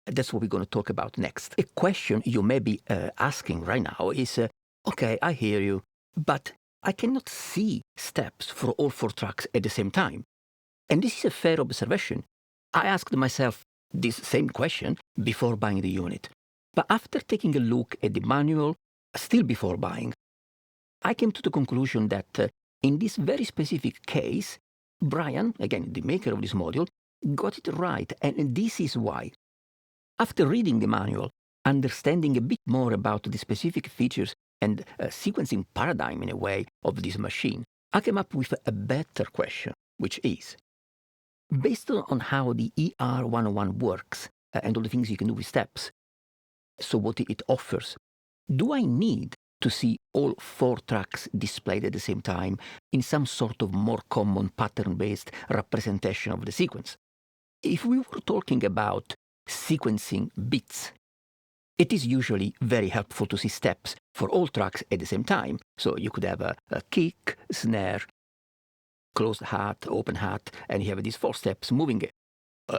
that's what we're going to talk about next. A question you may be asking right now is, okay, I hear you, but I cannot see steps for all 4 tracks at the same time. And this is a fair observation. I asked myself this same question before buying the unit. But after taking a look at the manual, still before buying, I came to the conclusion that in this very specific case, Brian, again, the maker of this module, got it right, and this is why. After reading the manual, understanding a bit more about the specific features and sequencing paradigm, in a way, of this machine, I came up with a better question, which is, based on how the ER-101 works and all the things you can do with steps, so what it offers, do I need to see all 4 tracks displayed at the same time in some sort of more common pattern-based representation of the sequence? If we were talking about sequencing bits, it is usually very helpful to see steps for all tracks at the same time. So you could have a kick, snare, closed hat, open hat, and you have these 4 steps moving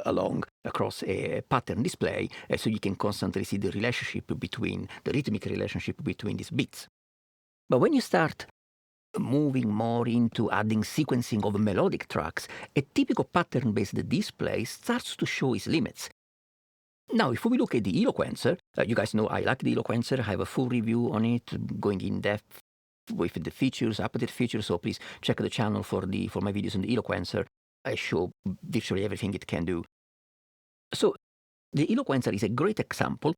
along across a pattern display, so you can constantly see the rhythmic relationship between these bits. But when you start moving more into adding sequencing of melodic tracks, a typical pattern-based display starts to show its limits. Now, if we look at the Eloquencer, you guys know I like the Eloquencer. I have a full review on it, going in depth with the features, updated features, so please check the channel for my videos on the Eloquencer. I show virtually everything it can do. So the Eloquencer is a great example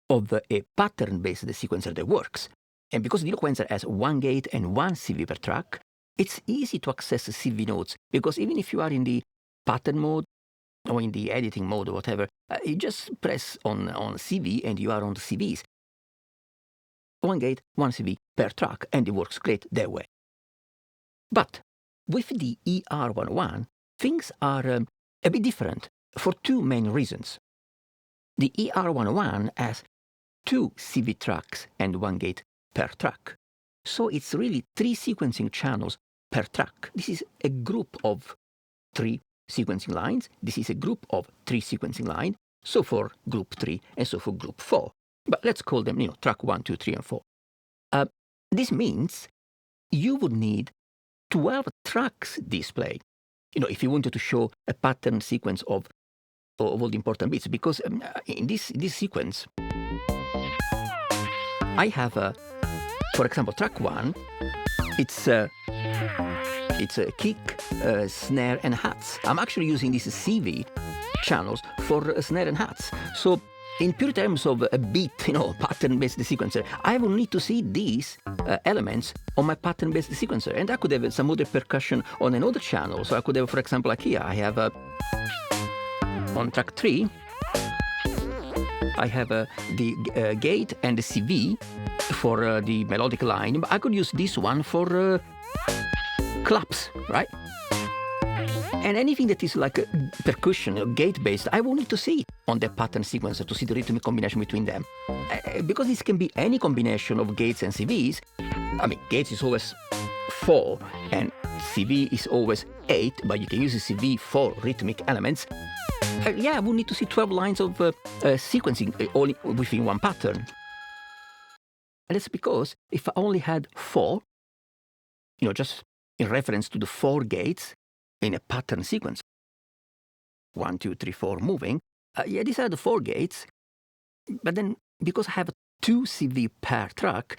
of a pattern-based sequencer that works. And because the Eloquencer has 1 gate and 1 CV per track, it's easy to access CV nodes, because even if you are in the pattern mode or in the editing mode or whatever, you just press on CV and you are on the CVs. 1 gate, 1 CV per track, and it works great that way. But with the ER-101, things are a bit different for 2 main reasons. The ER-101 has 2 CV tracks and 1 gate per track. So it's really 3 sequencing channels per track. This is a group of 3 sequencing lines. This is a group of 3 sequencing lines. So for group 3 and so for group 4. But let's call them, track 1, 2, 3, and 4. This means you would need 12 tracks displayed, if you wanted to show a pattern sequence of all the important bits, because in this sequence, I have, for example, track 1, it's a kick, snare, and hats. I'm actually using these CV channels for snare and hats. So in pure terms of a beat, pattern-based sequencer, I will need to see these elements on my pattern-based sequencer. And I could have some other percussion on another channel. So I could have, for example, like here, I have on track 3, I have the gate and the CV for the melodic line. But I could use this one for claps, right? And anything that is like percussion, gate-based, I will need to see on the pattern sequencer to see the rhythmic combination between them. Because this can be any combination of gates and CVs. I mean, gates is always 4, and CV is always 8, but you can use a CV for rhythmic elements. I will need to see 12 lines of sequencing all within one pattern. And that's because if I only had 4, just in reference to the 4 gates, in a pattern sequence, 1, 2, 3, 4 moving, these are the 4 gates, but then because I have 2 CV per track,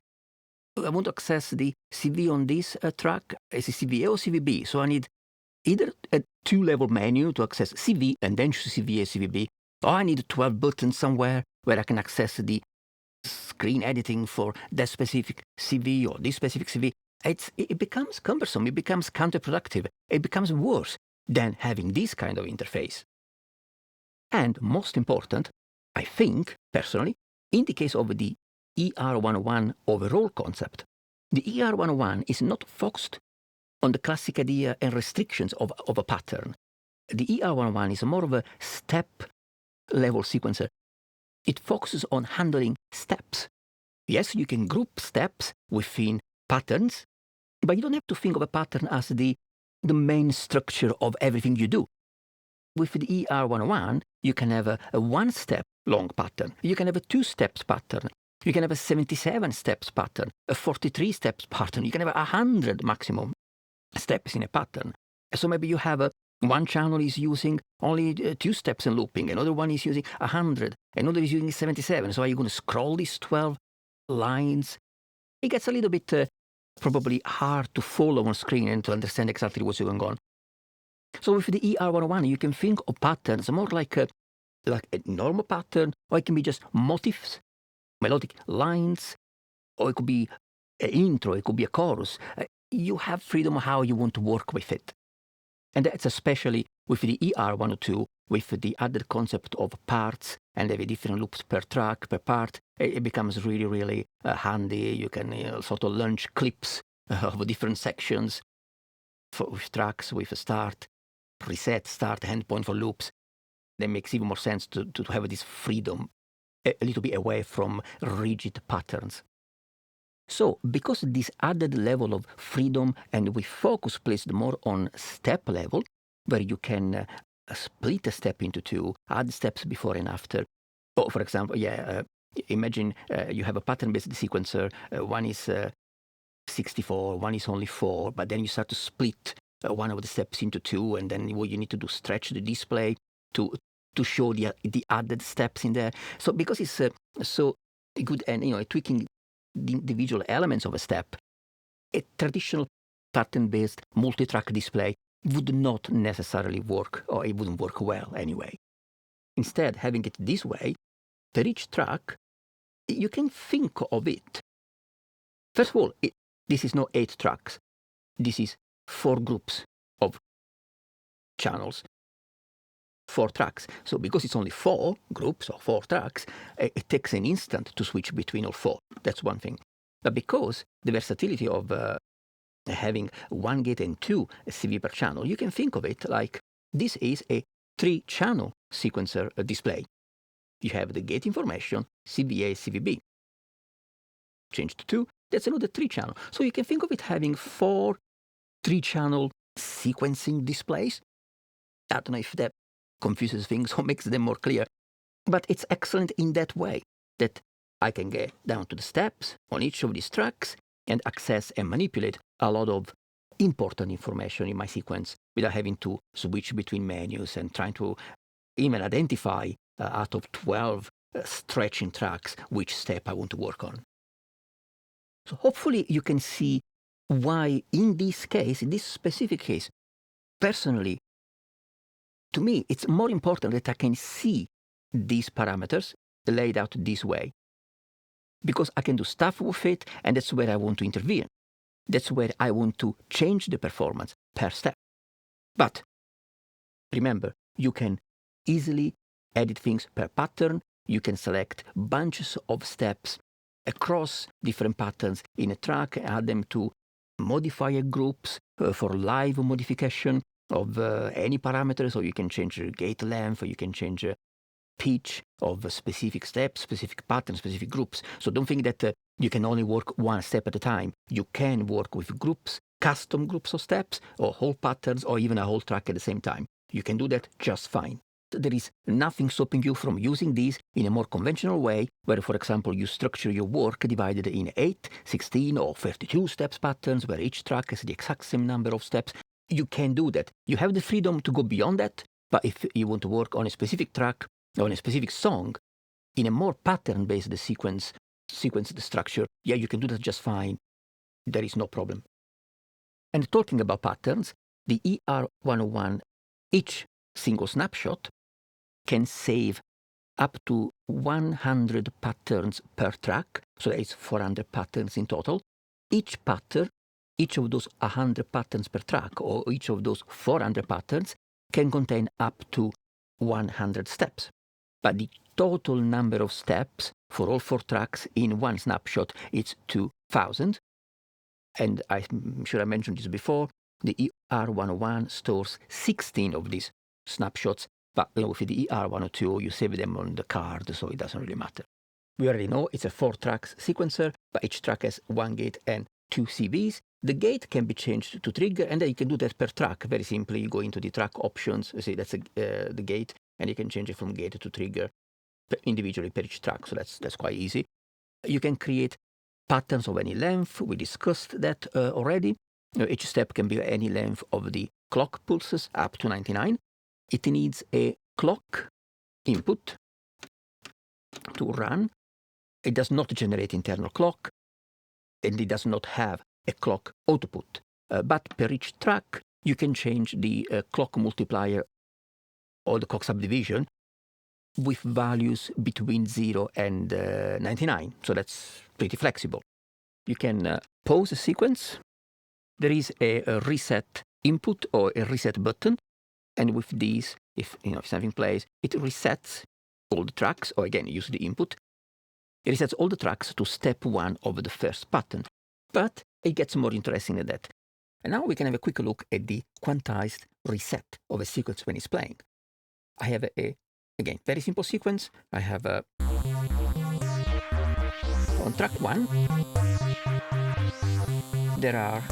I want to access the CV on this track as a CVA or CVB, so I need either a 2-level menu to access CV and then choose CVA, CVB, or I need 12 buttons somewhere where I can access the screen editing for that specific CV or this specific CV. It becomes cumbersome, it becomes counterproductive, it becomes worse than having this kind of interface. And most important, I think, personally, in the case of the ER-101 overall concept, the ER-101 is not focused on the classic idea and restrictions of a pattern. The ER-101 is more of a step-level sequencer. It focuses on handling steps. Yes, you can group steps within patterns, but you don't have to think of a pattern as the main structure of everything you do. With the ER-101, you can have a one-step long pattern. You can have a two-steps pattern. You can have a 77 steps pattern, a 43 steps pattern. You can have 100 maximum steps in a pattern. So maybe you have one channel is using only 2 steps in looping, another one is using 100, another is using 77. So are you going to scroll these 12 lines? It gets a little bit probably hard to follow on screen and to understand exactly what's going on. So with the ER-101, you can think of patterns more like a normal pattern, or it can be just motifs, melodic lines, or it could be an intro, it could be a chorus. You have freedom how you want to work with it. And that's especially with the ER-102, with the added concept of parts and having different loops per track, per part. It becomes really, really handy. You can sort of launch clips of different sections with tracks, with a start, preset, start, endpoint for loops. That makes even more sense to have this freedom, a little bit away from rigid patterns. So, because this added level of freedom and with focus placed more on step level, where you can split a step into two, add steps before and after. Oh, for example, imagine you have a pattern-based sequencer. One is 64, one is only 4, but then you start to split one of the steps into 2, and then what you need to do, stretch the display to show the added steps in there. So because it's so good and tweaking the individual elements of a step, a traditional pattern-based multi-track display would not necessarily work, or it wouldn't work well anyway. Instead, having it this way, for each track, you can think of it. First of all, this is not 8 tracks. This is 4 groups of channels, 4 tracks. So because it's only 4 groups or 4 tracks, it takes an instant to switch between all 4. That's one thing. But because the versatility of having 1 gate and 2 CV per channel, you can think of it like this is a 3-channel sequencer display. You have the gate information, CVA, CVB. Change to 2, that's another 3-channel. So you can think of it having 4 3-channel sequencing displays. I don't know if that confuses things or makes them more clear, but it's excellent in that way, that I can get down to the steps on each of these tracks and access and manipulate a lot of important information in my sequence without having to switch between menus and trying to even identify out of 12 stretching tracks which step I want to work on. So hopefully you can see why in this case, in this specific case, personally, to me, it's more important that I can see these parameters laid out this way, because I can do stuff with it, and that's where I want to intervene. That's where I want to change the performance per step. But remember, you can easily edit things per pattern. You can select bunches of steps across different patterns in a track, add them to modifier groups for live modification of any parameters, or you can change gate length, or you can change pitch of specific steps, specific patterns, specific groups. So don't think that you can only work one step at a time. You can work with groups, custom groups of steps, or whole patterns, or even a whole track at the same time. You can do that just fine. There is nothing stopping you from using these in a more conventional way, where, for example, you structure your work divided in 8, 16, or 32 steps patterns, where each track has the exact same number of steps. You can do that. You have the freedom to go beyond that, but if you want to work on a specific track, on a specific song, in a more pattern-based sequence the structure, yeah, you can do that just fine. There is no problem. And talking about patterns, the ER-101, each single snapshot can save up to 100 patterns per track, so that is 400 patterns in total. Each pattern, each of those 100 patterns per track, or each of those 400 patterns, can contain up to 100 steps. But the total number of steps for all 4 tracks in one snapshot is 2000. And I'm sure I mentioned this before, the ER-101 stores 16 of these snapshots, but with the ER-102, you save them on the card, so it doesn't really matter. We already know it's a 4 tracks sequencer, but each track has 1 gate and 2 CVs. The gate can be changed to trigger, and then you can do that per track. Very simply, you go into the track options, you see that's the gate, and you can change it from gate to trigger individually per each track. So that's quite easy. You can create patterns of any length. We discussed that already. Each step can be any length of the clock pulses up to 99. It needs a clock input to run. It does not generate internal clock, and it does not have a clock output. But per each track, you can change the clock multiplier or the clock subdivision with values between 0 and 99. So that's pretty flexible. You can pause a sequence. There is a reset input or a reset button. And with these, if something plays, it resets all the tracks, or again, use the input. It resets all the tracks to step 1 of the first pattern. But it gets more interesting than that. And now we can have a quick look at the quantized reset of a sequence when it's playing. I have again, very simple sequence. I have on track 1, there are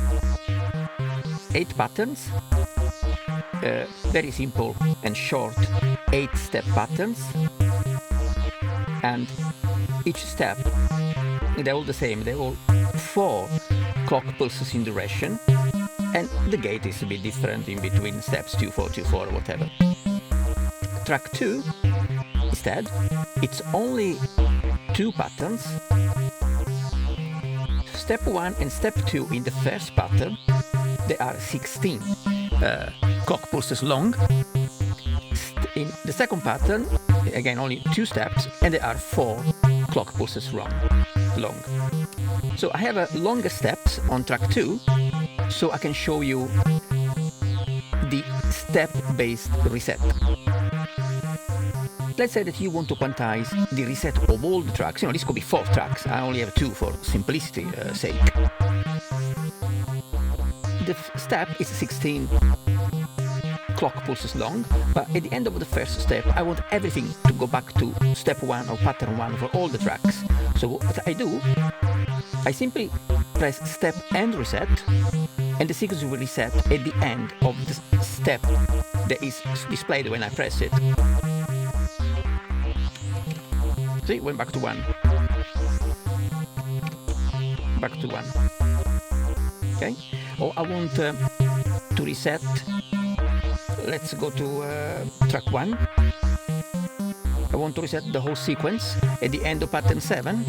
8 patterns, very simple and short 8-step patterns, and each step, they're all the same, they're all 4 clock pulses in duration, and the gate is a bit different in between steps 2, 4, 2, 4, whatever. Track 2, instead, it's only 2 patterns. Step 1 and step 2 in the first pattern, they are 16 clock pulses long. In the second pattern, again, only 2 steps, and there are 4 clock pulses long. So I have longer steps on track 2, so I can show you the step-based reset. Let's say that you want to quantize the reset of all the tracks. This could be 4 tracks. I only have 2 for simplicity's sake. The step is 16 clock pulses long, but at the end of the first step, I want everything to go back to step 1 or pattern 1 for all the tracks. So what I do, I simply press step and reset, and the sequence will reset at the end of the step that is displayed when I press it. See, went back to 1. Back to 1. Okay? Or I want to reset. Let's go to track 1. I want to reset the whole sequence at the end of pattern 7.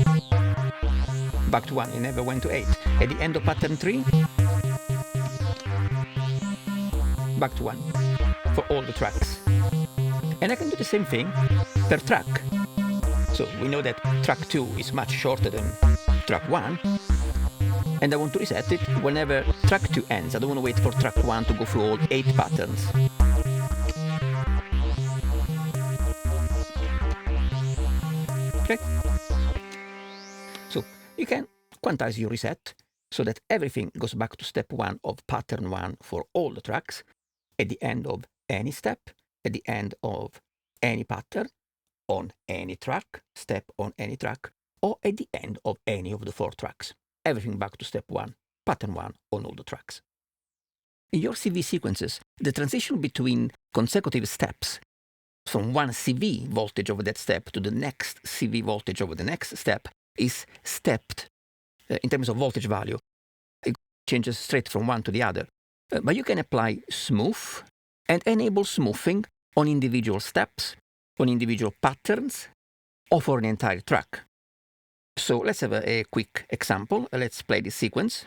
Back to 1. It never went to 8. At the end of pattern 3. Back to 1 for all the tracks. And I can do the same thing per track. So we know that track 2 is much shorter than track 1, and I want to reset it whenever track 2 ends. I don't want to wait for track 1 to go through all 8 patterns. Okay? So you can quantize your reset so that everything goes back to step 1 of pattern 1 for all the tracks, at the end of any step, at the end of any pattern, on any track, step on any track, or at the end of any of the 4 tracks. Everything back to step 1, pattern 1 on all the tracks. In your CV sequences, the transition between consecutive steps from one CV voltage over that step to the next CV voltage over the next step is stepped in terms of voltage value. It changes straight from one to the other. But you can apply smooth and enable smoothing on individual steps, on individual patterns, or for an entire track. So let's have a quick example. Let's play this sequence.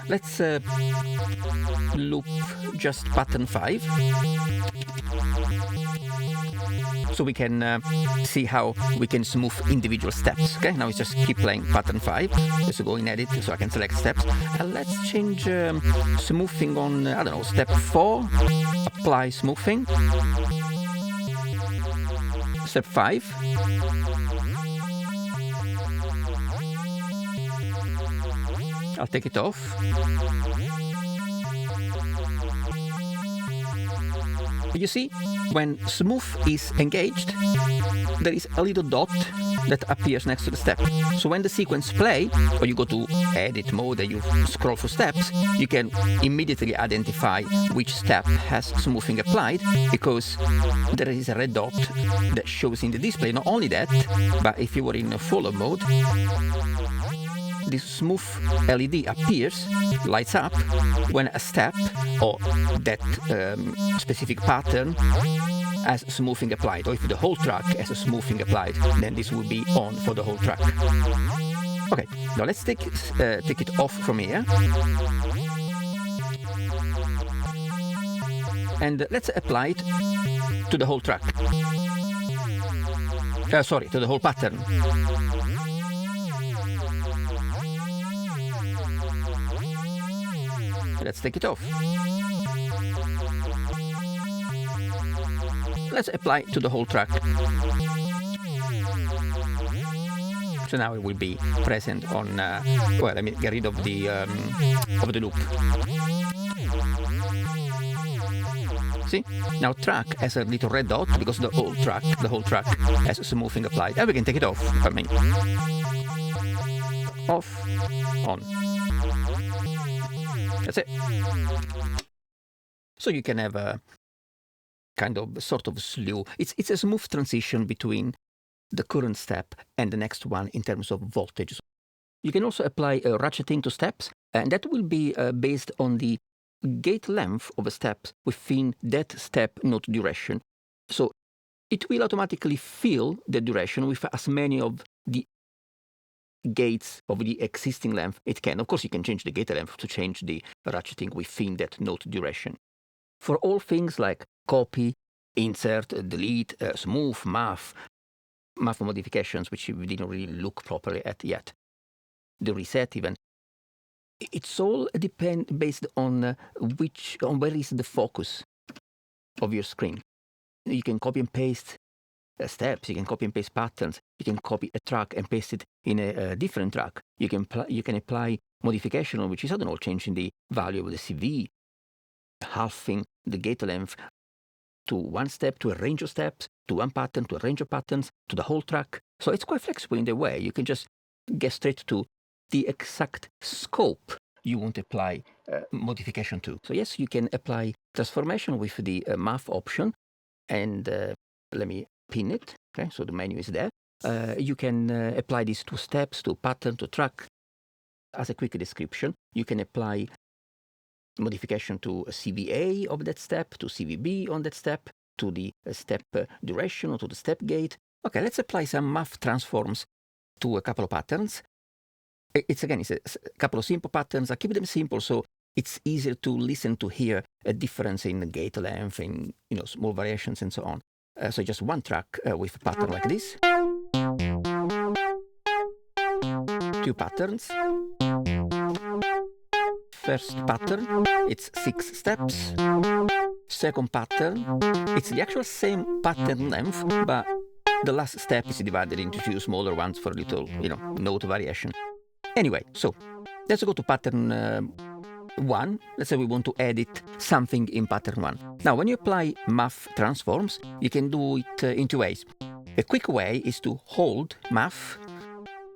Let's loop just pattern 5. So we can see how we can smooth individual steps. Okay, now we just keep playing pattern 5. Let's go in edit so I can select steps. And let's change smoothing on, I don't know, step 4. Apply smoothing. Step 5. I'll take it off. You see, when smooth is engaged, there is a little dot that appears next to the step. So when the sequence play, or you go to edit mode and you scroll for steps, you can immediately identify which step has smoothing applied, because there is a red dot that shows in the display. Not only that, but if you were in a follow mode, this smooth LED appears, lights up, when a step or that specific pattern has smoothing applied, or if the whole track has a smoothing applied, then this will be on for the whole track. Okay, now let's take it off from here. And let's apply it to the whole track. Sorry, to the whole pattern. Let's take it off. Let's apply to the whole track. So now it will be present on. Well, let me get rid of the loop. See? Now track has a little red dot because the whole track has smoothing applied. And we can take it off. I mean, off, on. That's it. So you can have a kind of sort of slew. It's a smooth transition between the current step and the next one in terms of voltage. You can also apply ratcheting to steps, and that will be based on the gate length of a step within that step note duration. So it will automatically fill the duration with as many of the gates of the existing length it can. Of course, you can change the gate length to change the ratcheting within that note duration. For all things like copy, insert, delete, smooth, math modifications, which we didn't really look properly at yet, the reset even, it's all based on where is the focus of your screen. You can copy and paste steps, you can copy and paste patterns, you can copy a track and paste it in a different track. You can apply modification, which is, I don't know, changing the value of the CV, halving the gate length to one step, to a range of steps, to one pattern, to a range of patterns, to the whole track. So it's quite flexible in the way. You can just get straight to the exact scope you want to apply modification to. So yes, you can apply transformation with the math option, and let me pin it. Okay, so the menu is there. You can apply these to steps, to pattern, to track. As a quick description, you can apply modification to a CVA of that step, to CVB on that step, to the step duration, or to the step gate. Okay, let's apply some math transforms to a couple of patterns. It's a couple of simple patterns. I keep them simple so it's easier to listen to hear a difference in gate length, in small variations and so on. So just one track with a pattern like this. Two patterns. First pattern, it's 6 steps. Second pattern, it's the actual same pattern length, but the last step is divided into 2 smaller ones for a little, note variation. Anyway, so let's go to pattern 1. Let's say we want to edit something in pattern 1. Now, when you apply math transforms, you can do it in 2 ways. A quick way is to hold math,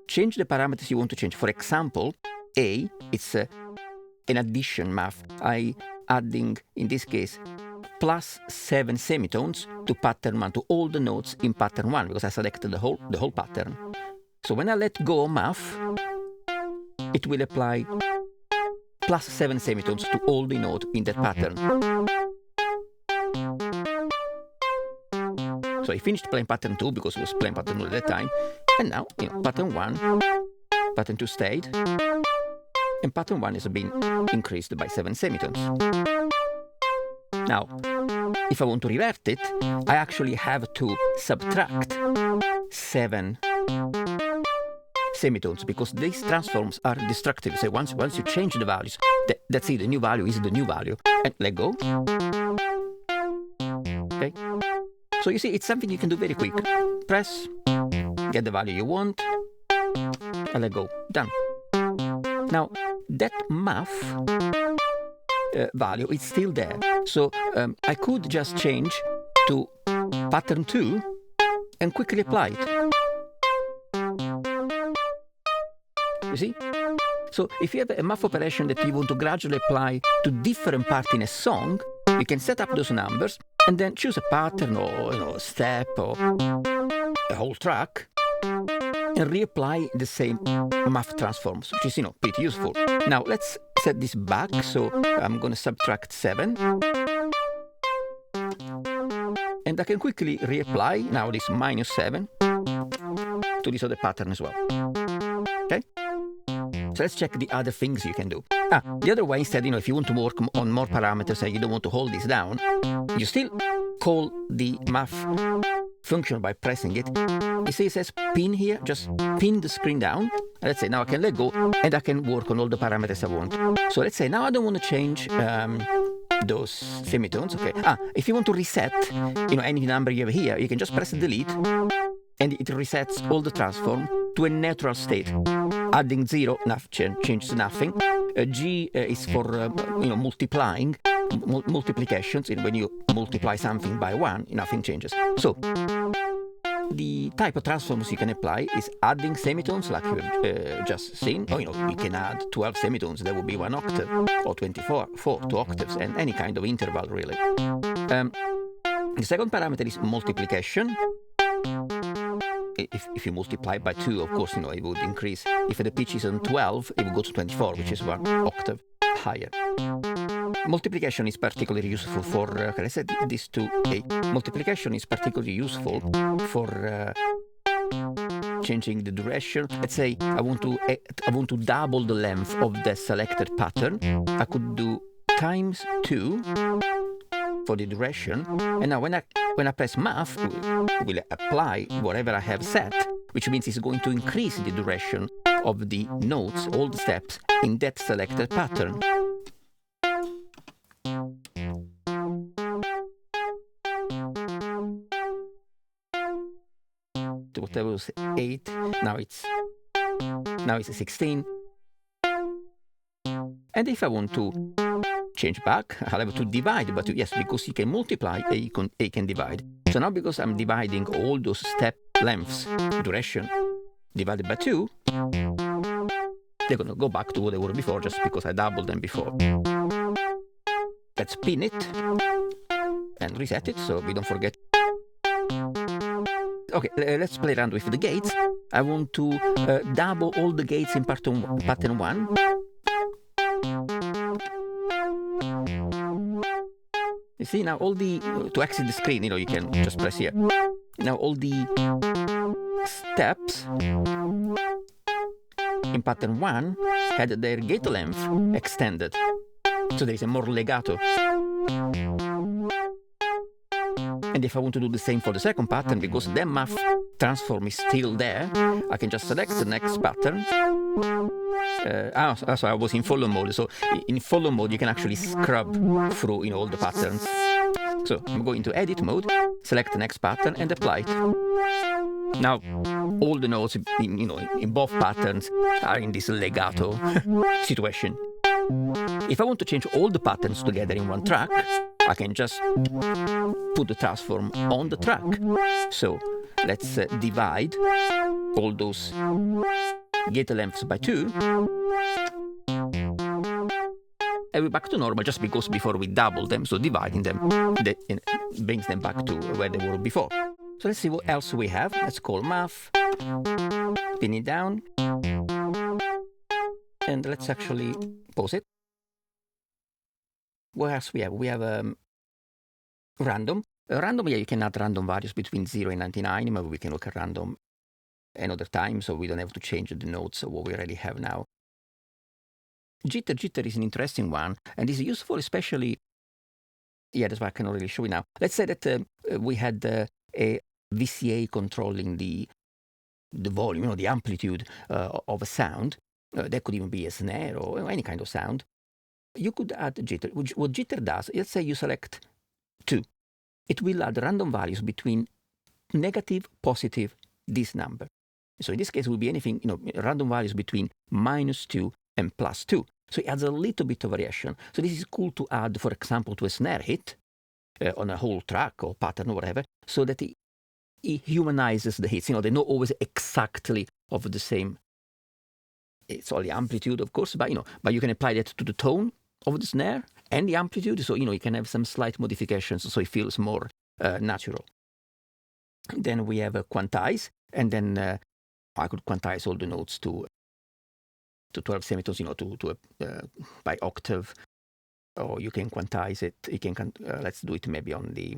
change the parameters you want to change. For example, A, it's an addition math. I adding, in this case, plus 7 semitones to pattern 1, to all the notes in pattern 1, because I selected the whole pattern. So when I let go of math, it will apply plus 7 semitones to all the notes in that pattern. So I finished playing pattern 2 because it was playing pattern 2 at that time, and now pattern 1, pattern 2 stayed, and pattern 1 has been increased by 7 semitones. Now, if I want to revert it, I actually have to subtract 7 semitones, because these transforms are destructive. So once you change the values, that's it, the new value is the new value. And let go. Okay. So you see, it's something you can do very quick. Press, get the value you want, and let go. Done. Now, that math value, it's still there. So I could just change to pattern 2 and quickly apply it. You see? So if you have a math operation that you want to gradually apply to different parts in a song, you can set up those numbers and then choose a pattern or a step or a whole track and reapply the same math transforms, which is pretty useful. Now let's set this back. So I'm going to subtract 7. And I can quickly reapply now this -7 to this other pattern as well. Okay? So let's check the other things you can do. The other way, instead, if you want to work on more parameters and you don't want to hold this down, you still call the math function by pressing it. You see it says pin here, just pin the screen down. And let's say now I can let go and I can work on all the parameters I want. So let's say now I don't want to change those semitones. Okay. If you want to reset, any number you have here, you can just press delete and it resets all the transform to a natural state. Adding 0 changes nothing. G is for multiplying, multiplications. When you multiply something by 1, nothing changes. So the type of transforms you can apply is adding semitones, like you've just seen. You can add 12 semitones. That would be 1 octave, or 24, 2 octaves, and any kind of interval, really. The second parameter is multiplication. If you multiply by 2, of course, it would increase. If the pitch is on 12, it would go to 24, which is 1 octave higher. Multiplication is particularly useful for, let's set this to 8. Multiplication is particularly useful for changing the duration. Let's say I want to double the length of the selected pattern. I could do times 2 for the duration, and now when I press math, it will apply whatever I have set, which means it's going to increase the duration of the notes, all the steps in that selected pattern. Whatever was 8, now it's 16. And if I want to change back, I'll have to divide, but yes, because you can multiply, you can divide. So now because I'm dividing all those step lengths, duration, divided by 2, they're going to go back to what they were before, just because I doubled them before. Let's pin it and reset it so we don't forget. Okay, let's play around with the gates. I want to double all the gates in pattern 1. You see now to exit the screen, you can just press here. Now all the steps in pattern 1 had their gate length extended. So there is a more legato. And if I want to do the same for the second pattern, because the math transform is still there, I can just select the next pattern. So I was in follow mode. So in follow mode, you can actually scrub through all the patterns. So I'm going to edit mode, select the next pattern, and apply it. Now, all the notes in both patterns are in this legato situation. If I want to change all the patterns together in one track, I can just put the transform on the track. So let's divide all those gate lengths by 2. And we're back to normal just because before we doubled them, so dividing them brings them back to where they were before. So let's see what else we have. Let's call math, pin it down, and let's actually pause it. What else we have? We have random. Random, yeah, you can add random values between 0 and 99. Maybe we can look at random another time, so we don't have to change the notes of what we already have now. Jitter. Jitter is an interesting one, and is useful especially, that's why I cannot really show it now. Let's say that we had a VCA controlling the volume, the amplitude of a sound. That could even be a snare or any kind of sound. You could add jitter. What jitter does, let's say you select 2. It will add random values between negative, positive, this number. So in this case, it will be anything, random values between -2 and +2. So it adds a little bit of variation. So this is cool to add, for example, to a snare hit on a whole track or pattern or whatever, so that it humanizes the hits. They're not always exactly of the same. It's all the amplitude, of course, but but you can apply that to the tone of the snare and the amplitude. So you can have some slight modifications, so it feels more natural. Then we have a quantize, and then I could quantize all the notes to 12 semitones, to by octave, or you can quantize it. You can let's do it maybe on the.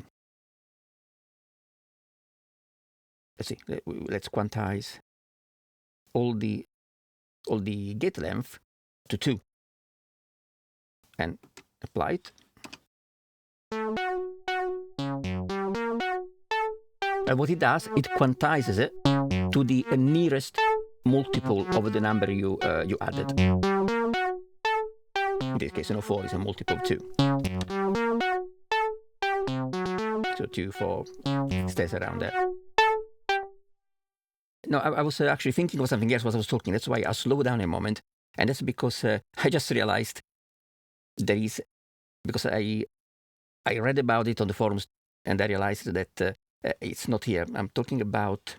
Let's see. Let's quantize all the gate length to 2 and apply it. And what it does, it quantizes it to the nearest multiple of the number you added. In this case, 4 is a multiple of 2. So 2, 4 stays around there. No, I was actually thinking of something else while I was talking. That's why I slowed down a moment. And that's because I just realized because I read about it on the forums, and I realized that it's not here. I'm talking about,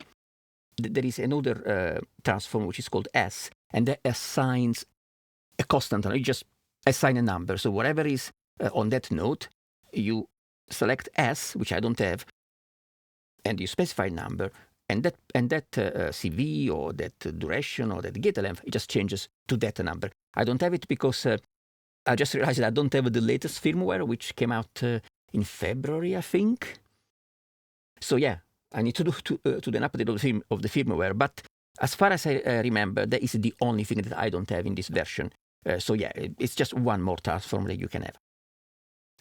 there is another transform which is called S, and that assigns a constant. You just assign a number. So whatever is on that note, you select S, which I don't have, and you specify a number. And that CV or that duration or that gate length, it just changes to that number. I don't have it because I just realized that I don't have the latest firmware, which came out in February, I think. So yeah, I need to do an update of the firmware. But as far as I remember, that is the only thing that I don't have in this version. So yeah, it's just one more transform that you can have.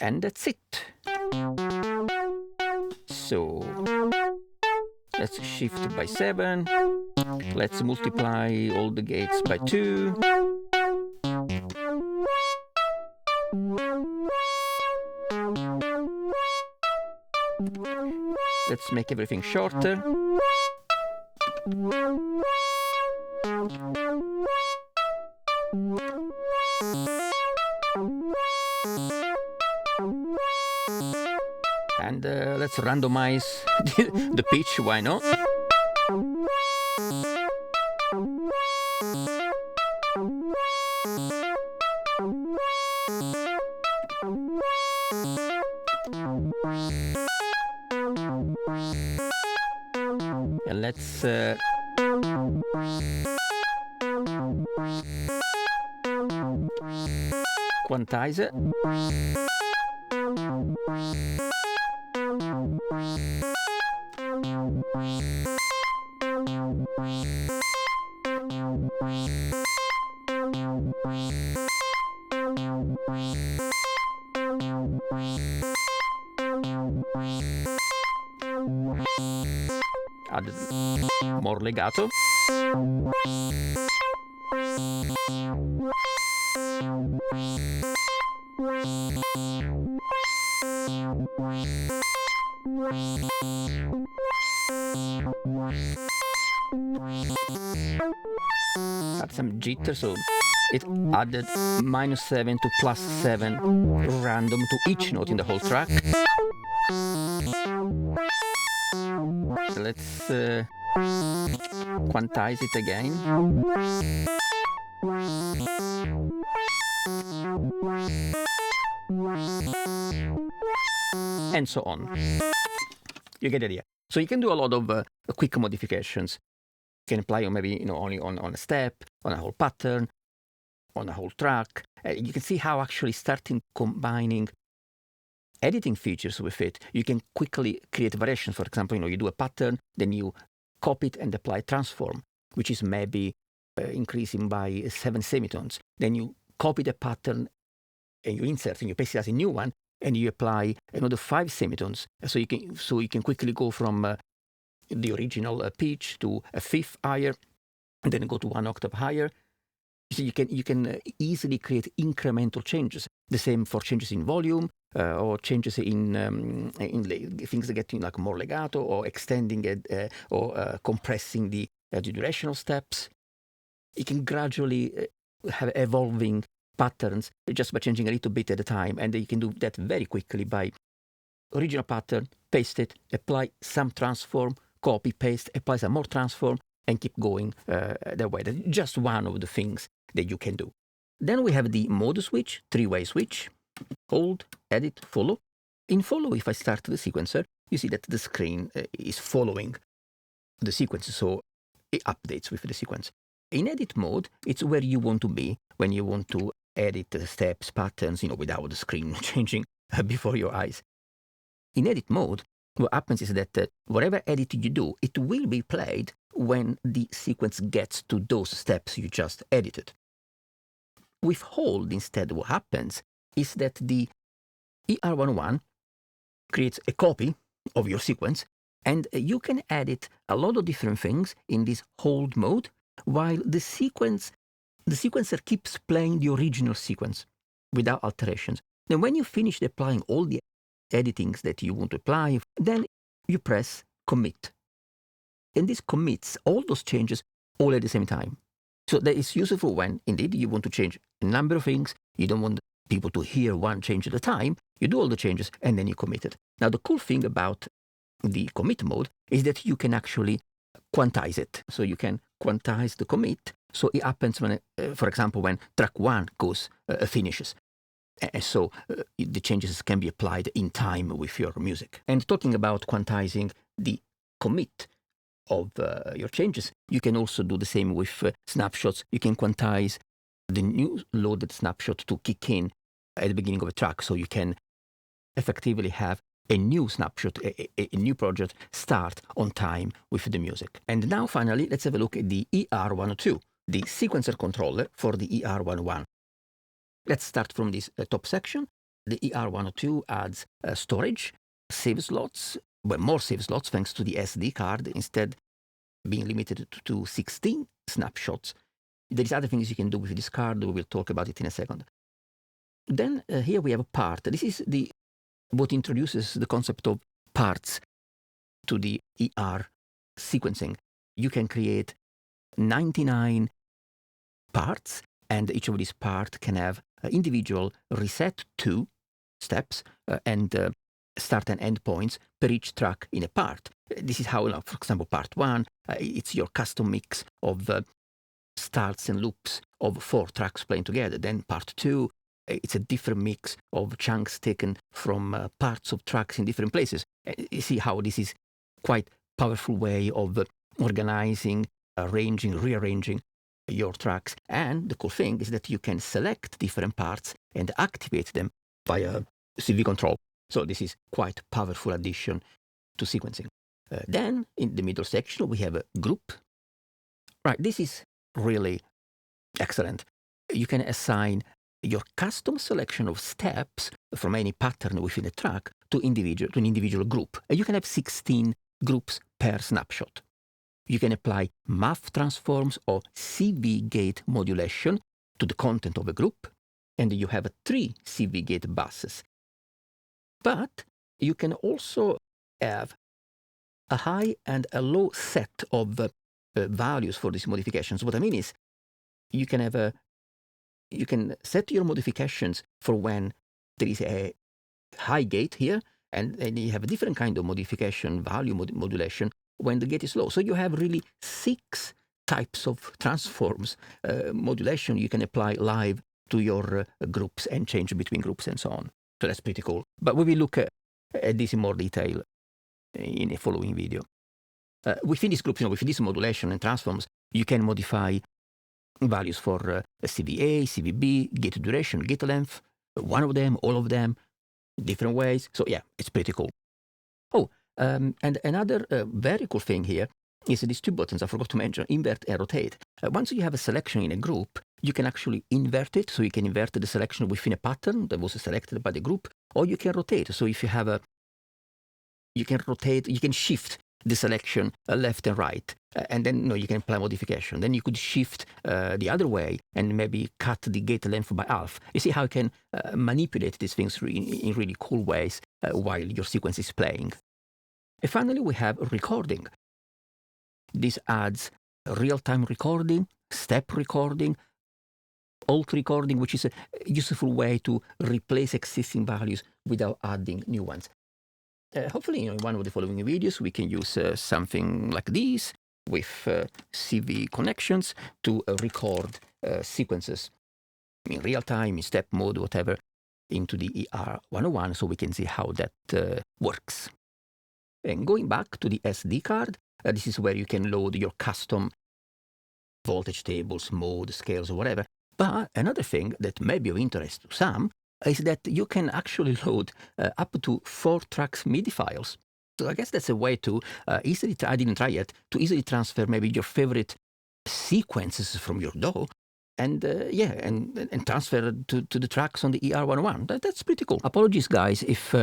And that's it. So let's shift by 7. Let's multiply all the gates by 2. Let's make everything shorter. And let's randomize the pitch, why not? And let's quantize it. Add more legato. Add some jitter, so it added -7 to +7 random to each note in the whole track. Let's quantize it again. And so on. You get the idea. So you can do a lot of quick modifications. You can apply maybe only on a step, on a whole pattern, on a whole track. You can see how actually starting combining editing features with it, you can quickly create variations. For example, you do a pattern, then you copy it and apply transform, which is maybe increasing by 7 semitones. Then you copy the pattern and you insert and you paste it as a new one, and you apply another 5 semitones. So you can quickly go from the original pitch to a fifth higher, and then go to 1 octave higher. So you can easily create incremental changes. The same for changes in volume or changes in things getting like more legato, or extending it or compressing the durational steps. You can gradually have evolving patterns just by changing a little bit at a time, and you can do that very quickly by original pattern, paste it, apply some transform, copy, paste, apply some more transform, and keep going that way. That's just one of the things that you can do. Then we have the mode switch, three-way switch, hold, edit, follow. In follow, if I start the sequencer, you see that the screen is following the sequence, so it updates with the sequence. In edit mode, it's where you want to be when you want to edit the steps, patterns, without the screen changing before your eyes. In edit mode, what happens is that whatever edit you do, it will be played when the sequence gets to those steps you just edited. With hold, instead, what happens is that the ER-101 creates a copy of your sequence, and you can edit a lot of different things in this hold mode, while the sequencer keeps playing the original sequence without alterations. Then when you finish applying all the editings that you want to apply, then you press commit. And this commits all those changes all at the same time. So that is useful when, indeed, you want to change a number of things. You don't want people to hear one change at a time. You do all the changes, and then you commit it. Now, the cool thing about the commit mode is that you can actually quantize it. So you can quantize the commit. So it happens when, for example, when track 1 finishes. And so the changes can be applied in time with your music. And talking about quantizing the commit of your changes, you can also do the same with snapshots. You can quantize the new loaded snapshot to kick in at the beginning of a track, so you can effectively have a new snapshot, a new project start on time with the music. And now finally, let's have a look at the ER102, the sequencer controller for the ER101. Let's start from this top section. The ER102 adds storage, save slots, more save slots thanks to the SD card, instead being limited to 16 snapshots. There is other things you can do with this card. We will talk about it in a second. Then here we have a part. This is what introduces the concept of parts to the ER sequencing. You can create 99 parts, and each of these parts can have individual reset to steps and start and end points per each track in a part. This is how, for example, part 1, it's your custom mix of starts and loops of 4 tracks playing together. Then part 2, it's a different mix of chunks taken from parts of tracks in different places. You see how this is quite powerful way of organizing, arranging, rearranging your tracks. And the cool thing is that you can select different parts and activate them via CV control. So this is quite a powerful addition to sequencing. Then in the middle section, we have a group. Right, this is really excellent. You can assign your custom selection of steps from any pattern within a track to an individual group. And you can have 16 groups per snapshot. You can apply math transforms or CV gate modulation to the content of a group, and you have 3 CV gate buses. But you can also have a high and a low set of values for these modifications. What I mean is, you can set your modifications for when there is a high gate here, and you have a different kind of modification, value modulation, when the gate is low. So you have really 6 types of transforms, modulation you can apply live to your groups and change between groups and so on. So that's pretty cool. But we will look at this in more detail in a following video. Within these groups, with this modulation and transforms, you can modify values for CVA, CVB, gate duration, gate length, one of them, all of them, different ways. So yeah, it's pretty cool. Oh, and another very cool thing here is these 2 buttons I forgot to mention, invert and rotate. Once you have a selection in a group, you can actually invert it. So you can invert the selection within a pattern that was selected by the group, or you can rotate. So if you have you can rotate, you can shift the selection left and right, and then you can apply modification. Then you could shift the other way and maybe cut the gate length by half. You see how you can manipulate these things in really cool ways while your sequence is playing. And finally, we have recording. This adds real-time recording, step recording, alt recording, which is a useful way to replace existing values without adding new ones. Hopefully, in one of the following videos, we can use something like this with CV connections to record sequences in real time, in step mode, whatever, into the ER101, so we can see how that works. And going back to the SD card, this is where you can load your custom voltage tables, mode, scales, or whatever. But another thing that may be of interest to some is that you can actually load up to 4 tracks MIDI files. So I guess that's a way to easily, I didn't try yet, to easily transfer maybe your favorite sequences from your DAW and and transfer to the tracks on the ER101. That's pretty cool. Apologies, guys, if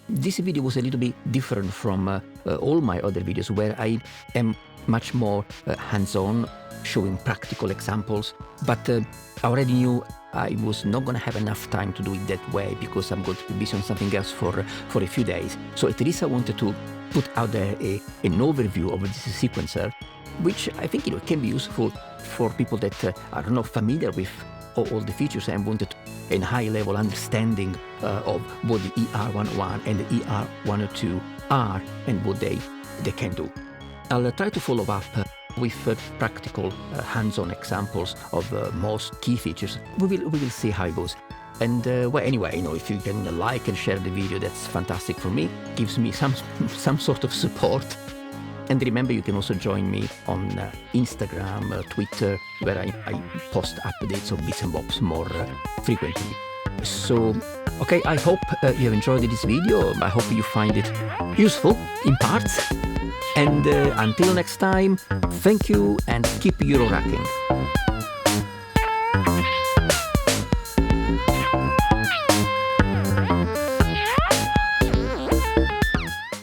this video was a little bit different from all my other videos where I am much more hands-on, showing practical examples, but I already knew I was not going to have enough time to do it that way because I'm going to be busy on something else for a few days. So at least I wanted to put out there an overview of this sequencer, which I think can be useful for people that are not familiar with all the features and wanted a high-level understanding of what the ER101 and the ER102 are and what they can do. I'll try to follow up with practical hands-on examples of most key features. We will see how it goes. And well, anyway, if you can like and share the video, that's fantastic for me. Gives me some sort of support. And remember, you can also join me on Instagram, Twitter, where I post updates of bits and bobs more frequently. So, okay, I hope you have enjoyed this video. I hope you find it useful in parts. And until next time, thank you and keep Euroracking.